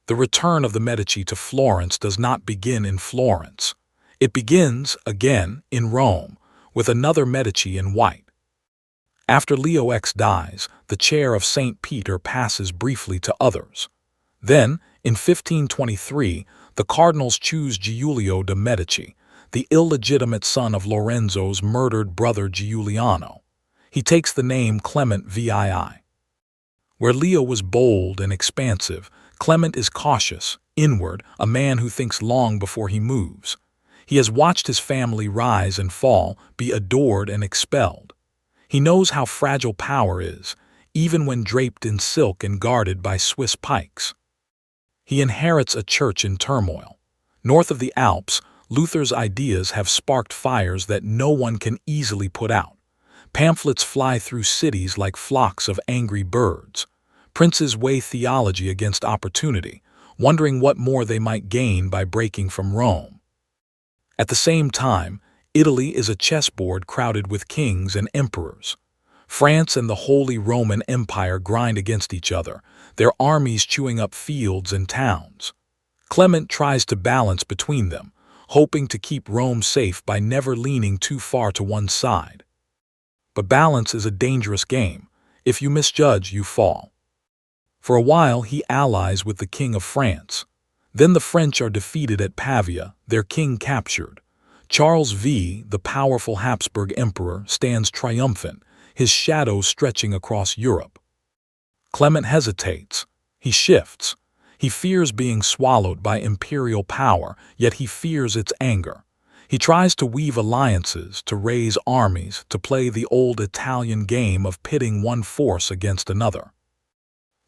The return of the Medici to Florence does not begin in Florence. It begins, again, in Rome, with another Medici in white. After Leo X dies, the chair of St. Peter passes briefly to others. Then, in 1523, the cardinals choose Giulio de' Medici, the illegitimate son of Lorenzo's murdered brother Giuliano. He takes the name Clement VII. Where Leo was bold and expansive, Clement is cautious, inward, a man who thinks long before he moves. He has watched his family rise and fall, be adored and expelled. He knows how fragile power is, even when draped in silk and guarded by Swiss pikes. He inherits a church in turmoil. North of the Alps, Luther's ideas have sparked fires that no one can easily put out. Pamphlets fly through cities like flocks of angry birds. Princes weigh theology against opportunity, wondering what more they might gain by breaking from Rome. At the same time, Italy is a chessboard crowded with kings and emperors. France and the Holy Roman Empire grind against each other, their armies chewing up fields and towns. Clement tries to balance between them, hoping to keep Rome safe by never leaning too far to one side. But balance is a dangerous game. If you misjudge, you fall. For a while, he allies with the King of France. Then the French are defeated at Pavia, their king captured. Charles V, the powerful Habsburg emperor, stands triumphant, his shadow stretching across Europe. Clement hesitates. He shifts. He fears being swallowed by imperial power, yet he fears its anger. He tries to weave alliances, to raise armies, to play the old Italian game of pitting one force against another.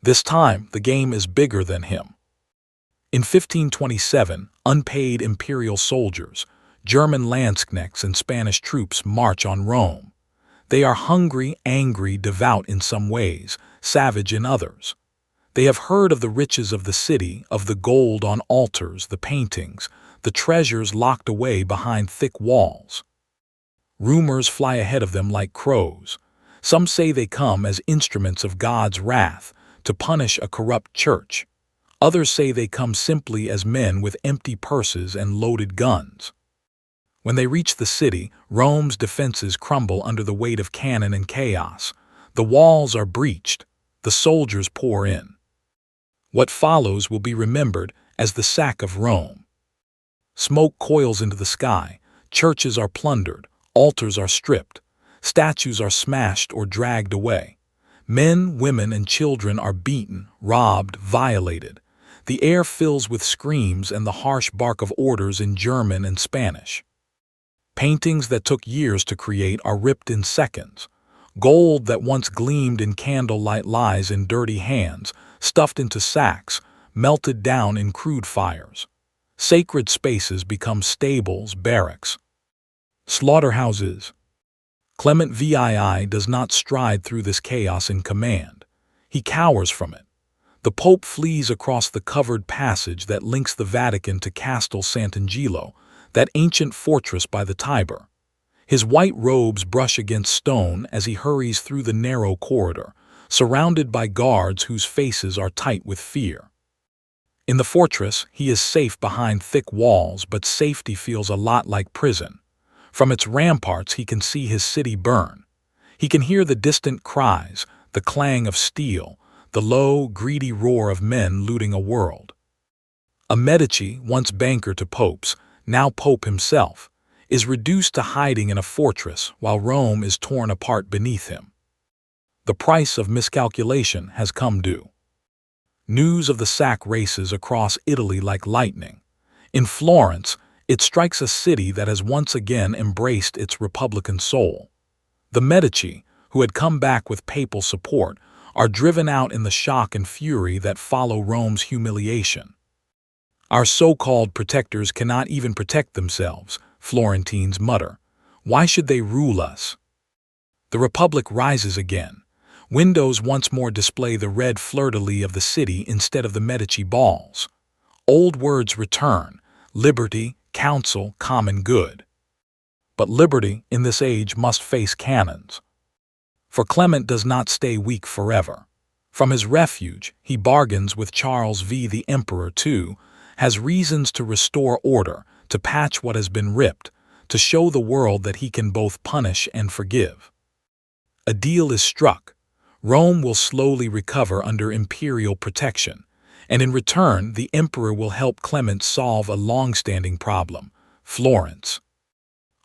This time, the game is bigger than him. In 1527, unpaid imperial soldiers, German landsknechts and Spanish troops march on Rome. They are hungry, angry, devout in some ways, savage in others. They have heard of the riches of the city, of the gold on altars, the paintings, the treasures locked away behind thick walls. Rumors fly ahead of them like crows. Some say they come as instruments of God's wrath to punish a corrupt church. Others say they come simply as men with empty purses and loaded guns. When they reach the city, Rome's defenses crumble under the weight of cannon and chaos. The walls are breached. The soldiers pour in. What follows will be remembered as the sack of Rome. Smoke coils into the sky. Churches are plundered. Altars are stripped. Statues are smashed or dragged away. Men, women, and children are beaten, robbed, violated. The air fills with screams and the harsh bark of orders in German and Spanish. Paintings that took years to create are ripped in seconds. Gold that once gleamed in candlelight lies in dirty hands, stuffed into sacks, melted down in crude fires. Sacred spaces become stables, barracks, slaughterhouses. Clement VII does not stride through this chaos in command. He cowers from it. The Pope flees across the covered passage that links the Vatican to Castel Sant'Angelo, that ancient fortress by the Tiber. His white robes brush against stone as he hurries through the narrow corridor, surrounded by guards whose faces are tight with fear. In the fortress, he is safe behind thick walls, but safety feels a lot like prison. From its ramparts, he can see his city burn. He can hear the distant cries, the clang of steel, the low, greedy roar of men looting a world. A Medici, once banker to popes, now Pope himself, is reduced to hiding in a fortress while Rome is torn apart beneath him. The price of miscalculation has come due. News of the sack races across Italy like lightning. In Florence, it strikes a city that has once again embraced its republican soul. The Medici, who had come back with papal support, are driven out in the shock and fury that follow Rome's humiliation. Our so-called protectors cannot even protect themselves, Florentines mutter. Why should they rule us? The Republic rises again. Windows once more display the red fleur-de-lis of the city instead of the Medici balls. Old words return: liberty, counsel, common good. But liberty, in this age, must face cannons. For Clement does not stay weak forever. From his refuge, he bargains with Charles V. The Emperor too, has reasons to restore order, to patch what has been ripped, to show the world that he can both punish and forgive. A deal is struck. Rome will slowly recover under imperial protection, and in return the emperor will help Clement solve a long-standing problem: Florence.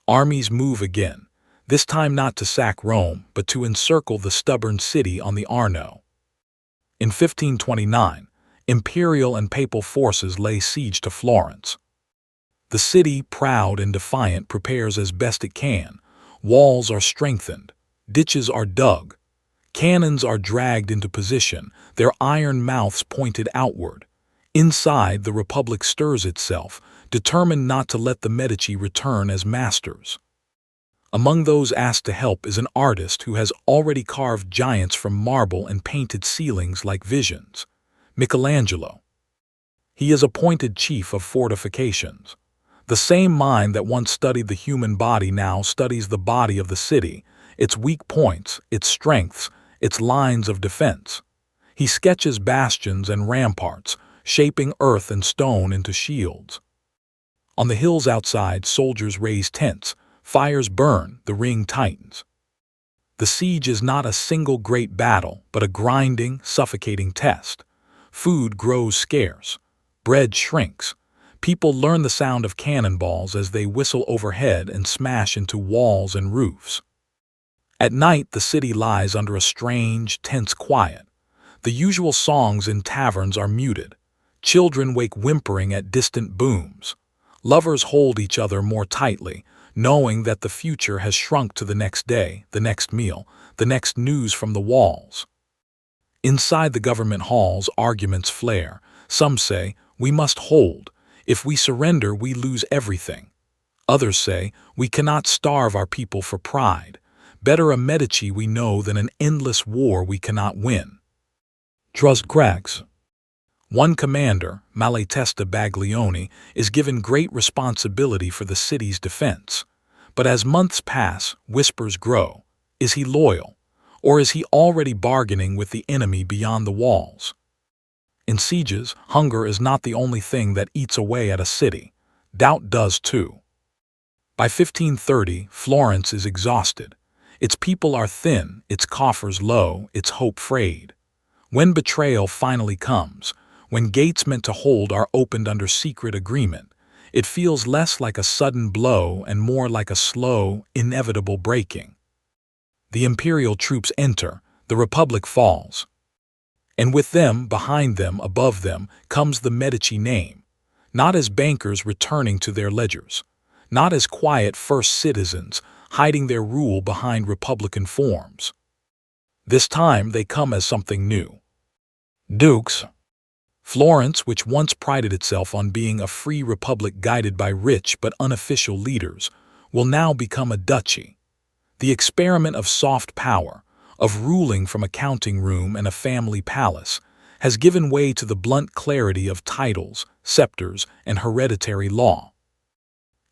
Armies move again, this time not to sack Rome, but to encircle the stubborn city on the Arno. In 1529, imperial and papal forces lay siege to Florence. The city, proud and defiant, prepares as best it can. Walls are strengthened, ditches are dug, cannons are dragged into position, their iron mouths pointed outward. Inside, the Republic stirs itself, determined not to let the Medici return as masters. Among those asked to help is an artist who has already carved giants from marble and painted ceilings like visions: Michelangelo. He is appointed chief of fortifications. The same mind that once studied the human body now studies the body of the city, its weak points, its strengths, its lines of defense. He sketches bastions and ramparts, shaping earth and stone into shields. On the hills outside, soldiers raise tents, fires burn, the ring tightens. The siege is not a single great battle, but a grinding, suffocating test. Food grows scarce. Bread shrinks. People learn the sound of cannonballs as they whistle overhead and smash into walls and roofs. At night, the city lies under a strange, tense quiet. The usual songs in taverns are muted. Children wake whimpering at distant booms. Lovers hold each other more tightly, knowing that the future has shrunk to the next day, the next meal, the next news from the walls. Inside the government halls, arguments flare. Some say, "We must hold. If we surrender, we lose everything." Others say, "We cannot starve our people for pride. Better a Medici we know than an endless war we cannot win." Trust cracks. One commander, Malatesta Baglioni, is given great responsibility for the city's defense. But as months pass, whispers grow. Is he loyal? Or is he already bargaining with the enemy beyond the walls? In sieges, hunger is not the only thing that eats away at a city. Doubt does too. By 1530, Florence is exhausted. Its people are thin, its coffers low, its hope frayed. When betrayal finally comes, when gates meant to hold are opened under secret agreement, it feels less like a sudden blow and more like a slow, inevitable breaking. The imperial troops enter, the Republic falls. And with them, behind them, above them, comes the Medici name, not as bankers returning to their ledgers, not as quiet first citizens hiding their rule behind republican forms. This time they come as something new. Dukes. Florence, which once prided itself on being a free republic guided by rich but unofficial leaders, will now become a duchy. The experiment of soft power, of ruling from a counting room and a family palace, has given way to the blunt clarity of titles, scepters, and hereditary law.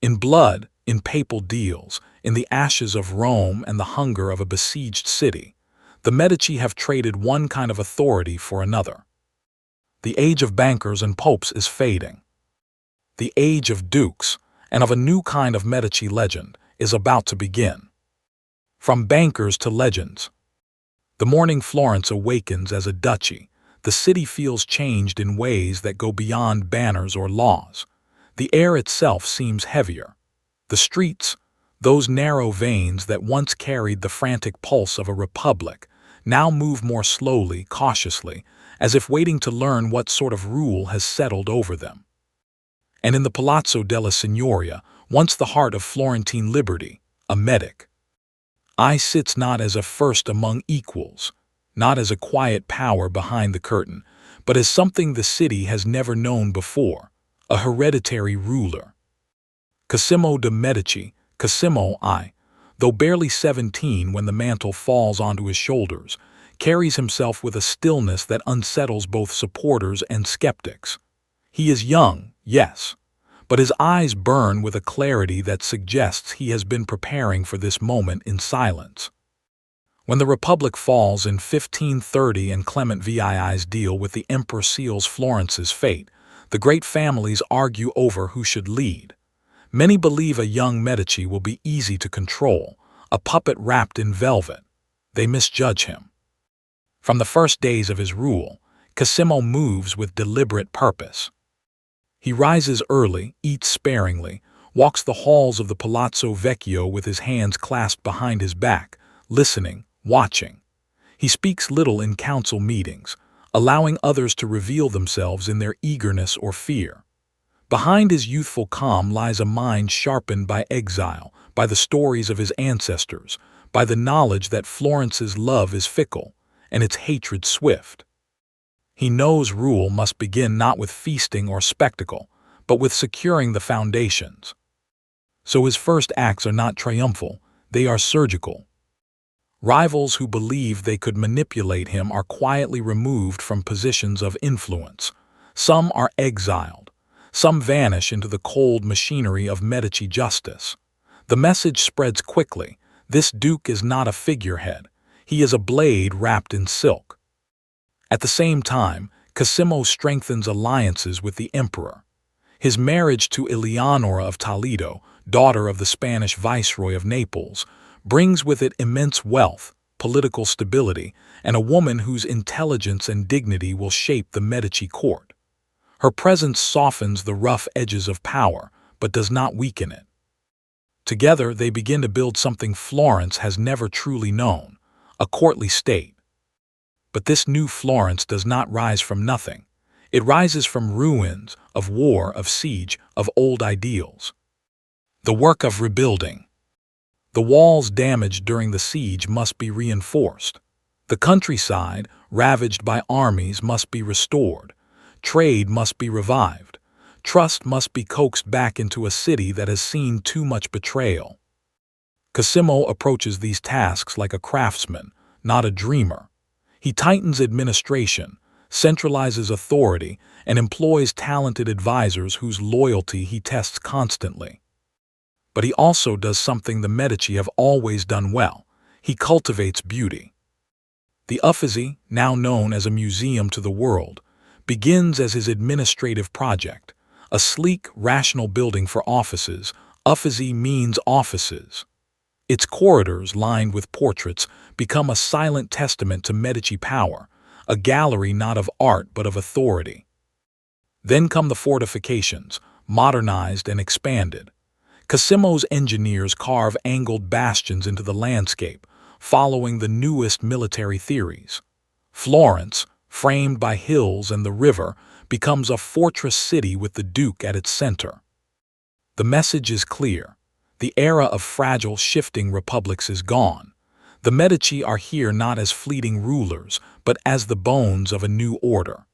In blood, in papal deals, in the ashes of Rome and the hunger of a besieged city, the Medici have traded one kind of authority for another. The age of bankers and popes is fading. The age of dukes, and of a new kind of Medici legend, is about to begin. From bankers to legends. The morning Florence awakens as a duchy. The city feels changed in ways that go beyond banners or laws. The air itself seems heavier. The streets, those narrow veins that once carried the frantic pulse of a republic, now move more slowly, cautiously, as if waiting to learn what sort of rule has settled over them. And in the Palazzo della Signoria, once the heart of Florentine liberty, a medic, sits not as a first among equals, not as a quiet power behind the curtain, but as something the city has never known before, a hereditary ruler. Cosimo de' Medici, Cosimo I, though barely 17 when the mantle falls onto his shoulders, carries himself with a stillness that unsettles both supporters and skeptics. He is young, yes, but his eyes burn with a clarity that suggests he has been preparing for this moment in silence. When the Republic falls in 1530 and Clement VII's deal with the Emperor seals Florence's fate, the great families argue over who should lead. Many believe a young Medici will be easy to control, a puppet wrapped in velvet. They misjudge him. From the first days of his rule, Cosimo moves with deliberate purpose. He rises early, eats sparingly, walks the halls of the Palazzo Vecchio with his hands clasped behind his back, listening, watching. He speaks little in council meetings, allowing others to reveal themselves in their eagerness or fear. Behind his youthful calm lies a mind sharpened by exile, by the stories of his ancestors, by the knowledge that Florence's love is fickle and its hatred swift. He knows rule must begin not with feasting or spectacle, but with securing the foundations. So his first acts are not triumphal, they are surgical. Rivals who believed they could manipulate him are quietly removed from positions of influence. Some are exiled. Some vanish into the cold machinery of Medici justice. The message spreads quickly. This duke is not a figurehead. He is a blade wrapped in silk. At the same time, Cosimo strengthens alliances with the emperor. His marriage to Eleonora of Toledo, daughter of the Spanish viceroy of Naples, brings with it immense wealth, political stability, and a woman whose intelligence and dignity will shape the Medici court. Her presence softens the rough edges of power, but does not weaken it. Together, they begin to build something Florence has never truly known, a courtly state. But this new Florence does not rise from nothing. It rises from ruins, of war, of siege, of old ideals. The work of rebuilding. The walls damaged during the siege must be reinforced. The countryside, ravaged by armies, must be restored. Trade must be revived. Trust must be coaxed back into a city that has seen too much betrayal. Cosimo approaches these tasks like a craftsman, not a dreamer. He tightens administration, centralizes authority, and employs talented advisors whose loyalty he tests constantly. But he also does something the Medici have always done well. He cultivates beauty. The Uffizi, now known as a museum to the world, begins as his administrative project, a sleek, rational building for offices. Uffizi means offices. Its corridors, lined with portraits, become a silent testament to Medici power, a gallery not of art but of authority. Then come the fortifications, modernized and expanded. Cosimo's engineers carve angled bastions into the landscape, following the newest military theories. Florence, framed by hills and the river, becomes a fortress city with the Duke at its center. The message is clear. The era of fragile, shifting republics is gone. The Medici are here not as fleeting rulers, but as the bones of a new order.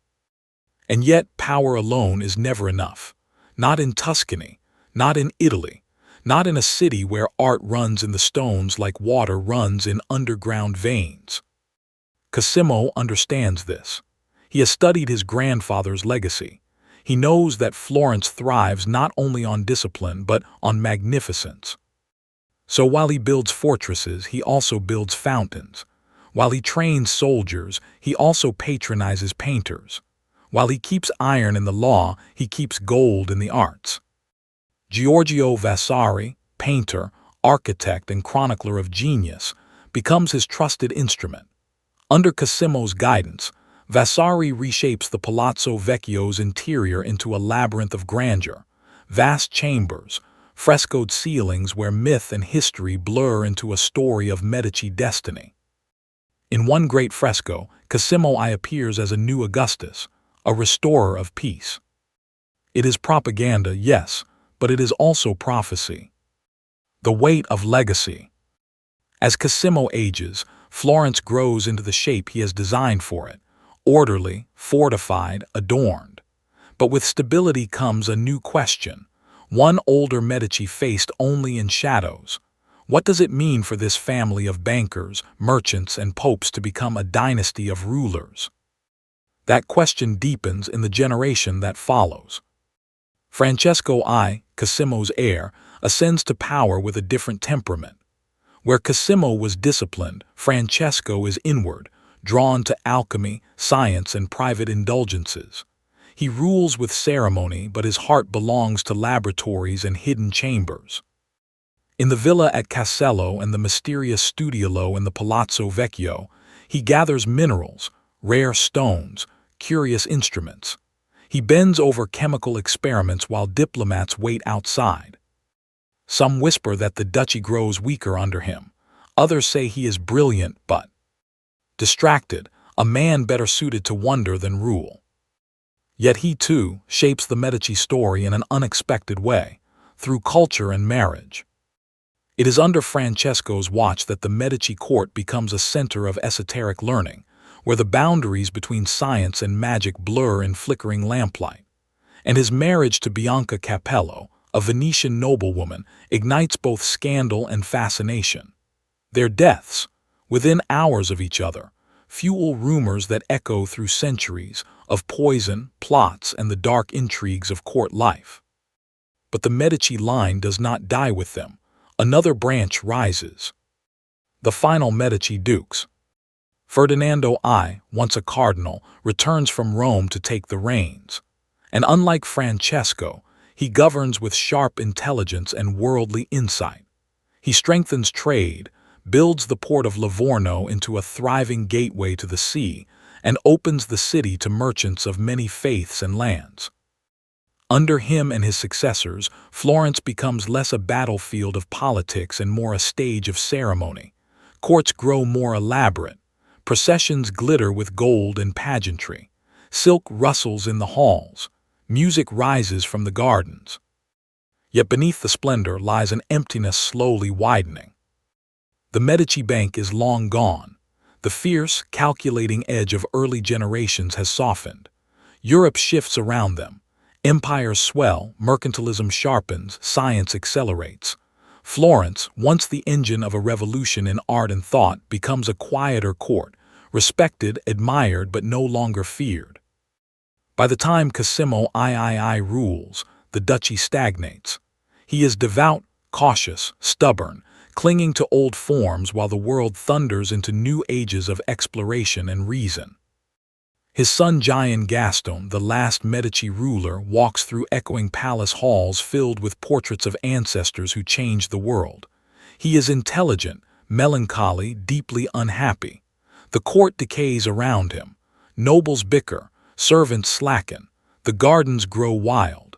And yet, power alone is never enough. Not in Tuscany, not in Italy, not in a city where art runs in the stones like water runs in underground veins. Cosimo understands this. He has studied his grandfather's legacy. He knows that Florence thrives not only on discipline but on magnificence. So while he builds fortresses, he also builds fountains. While he trains soldiers, he also patronizes painters. While he keeps iron in the law, he keeps gold in the arts. Giorgio Vasari, painter, architect, and chronicler of genius, becomes his trusted instrument. Under Cosimo's guidance, Vasari reshapes the Palazzo Vecchio's interior into a labyrinth of grandeur, vast chambers, frescoed ceilings where myth and history blur into a story of Medici destiny. In one great fresco, Cosimo I appears as a new Augustus, a restorer of peace. It is propaganda, yes, but it is also prophecy. The weight of legacy. As Cosimo ages, Florence grows into the shape he has designed for it, orderly, fortified, adorned. But with stability comes a new question, one older Medici faced only in shadows. What does it mean for this family of bankers, merchants, and popes to become a dynasty of rulers? That question deepens in the generation that follows. Francesco I, Cosimo's heir, ascends to power with a different temperament. Where Cosimo was disciplined, Francesco is inward, drawn to alchemy, science, and private indulgences. He rules with ceremony, but his heart belongs to laboratories and hidden chambers. In the villa at Castello and the mysterious studiolo in the Palazzo Vecchio, he gathers minerals, rare stones, curious instruments. He bends over chemical experiments while diplomats wait outside. Some whisper that the duchy grows weaker under him. Others say he is brilliant but distracted, a man better suited to wonder than rule. Yet he, too, shapes the Medici story in an unexpected way, through culture and marriage. It is under Francesco's watch that the Medici court becomes a center of esoteric learning, where the boundaries between science and magic blur in flickering lamplight. And his marriage to Bianca Capello, a Venetian noblewoman, ignites both scandal and fascination. Their deaths, within hours of each other, fuel rumors that echo through centuries of poison, plots, and the dark intrigues of court life. But the Medici line does not die with them. Another branch rises. The final Medici dukes. Ferdinando I, once a cardinal, returns from Rome to take the reins. And unlike Francesco, he governs with sharp intelligence and worldly insight. He strengthens trade, builds the port of Livorno into a thriving gateway to the sea, and opens the city to merchants of many faiths and lands. Under him and his successors, Florence becomes less a battlefield of politics and more a stage of ceremony. Courts grow more elaborate. Processions glitter with gold and pageantry. Silk rustles in the halls. Music rises from the gardens. Yet beneath the splendor lies an emptiness slowly widening. The Medici bank is long gone. The fierce, calculating edge of early generations has softened. Europe shifts around them. Empires swell, mercantilism sharpens, science accelerates. Florence, once the engine of a revolution in art and thought, becomes a quieter court, respected, admired, but no longer feared. By the time Cosimo III rules, the duchy stagnates. He is devout, cautious, stubborn, clinging to old forms while the world thunders into new ages of exploration and reason. His son Gian Gaston, the last Medici ruler, walks through echoing palace halls filled with portraits of ancestors who changed the world. He is intelligent, melancholy, deeply unhappy. The court decays around him. Nobles bicker, servants slacken, the gardens grow wild.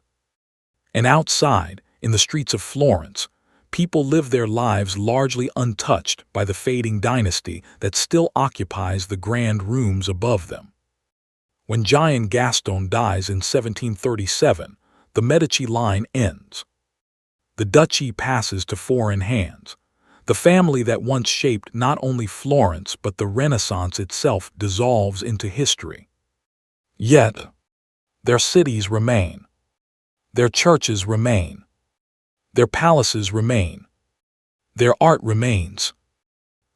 And outside, in the streets of Florence, people live their lives largely untouched by the fading dynasty that still occupies the grand rooms above them. When giant Gaston dies in 1737, the Medici line ends. The duchy passes to foreign hands. The family that once shaped not only Florence but the Renaissance itself dissolves into history. Yet, their cities remain. Their churches remain. Their palaces remain. Their art remains.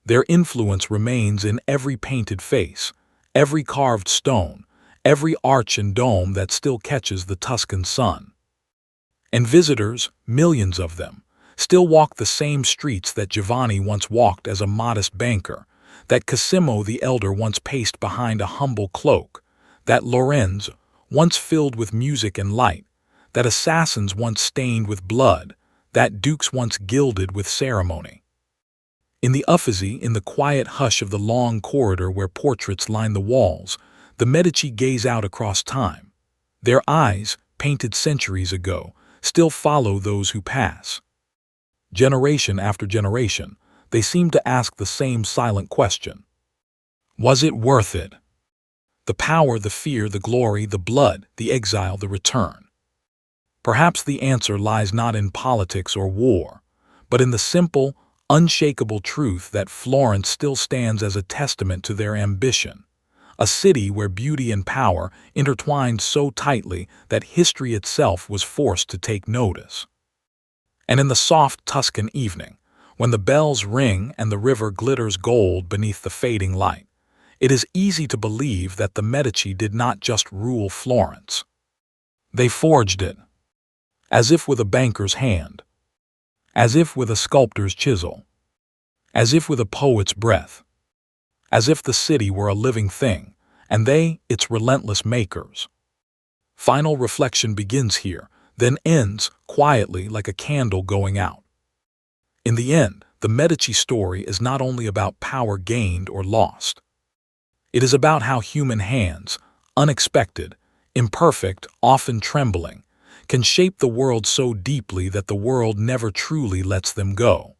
Their influence remains in every painted face, every carved stone, every arch and dome that still catches the Tuscan sun. And visitors, millions of them, still walk the same streets that Giovanni once walked as a modest banker, that Cosimo the Elder once paced behind a humble cloak, that Lorenzo, once filled with music and light, that assassins once stained with blood, that dukes once gilded with ceremony. In the Uffizi, in the quiet hush of the long corridor where portraits line the walls, the Medici gaze out across time. Their eyes, painted centuries ago, still follow those who pass. Generation after generation, they seem to ask the same silent question. Was it worth it? The power, the fear, the glory, the blood, the exile, the return. Perhaps the answer lies not in politics or war, but in the simple, unshakable truth that Florence still stands as a testament to their ambition, a city where beauty and power intertwined so tightly that history itself was forced to take notice. And in the soft Tuscan evening, when the bells ring and the river glitters gold beneath the fading light, it is easy to believe that the Medici did not just rule Florence. They forged it, as if with a banker's hand, as if with a sculptor's chisel, as if with a poet's breath, as if the city were a living thing, and they its relentless makers. Final reflection begins here, then ends quietly like a candle going out. In the end, the Medici story is not only about power gained or lost. It is about how human hands, unexpected, imperfect, often trembling, can shape the world so deeply that the world never truly lets them go.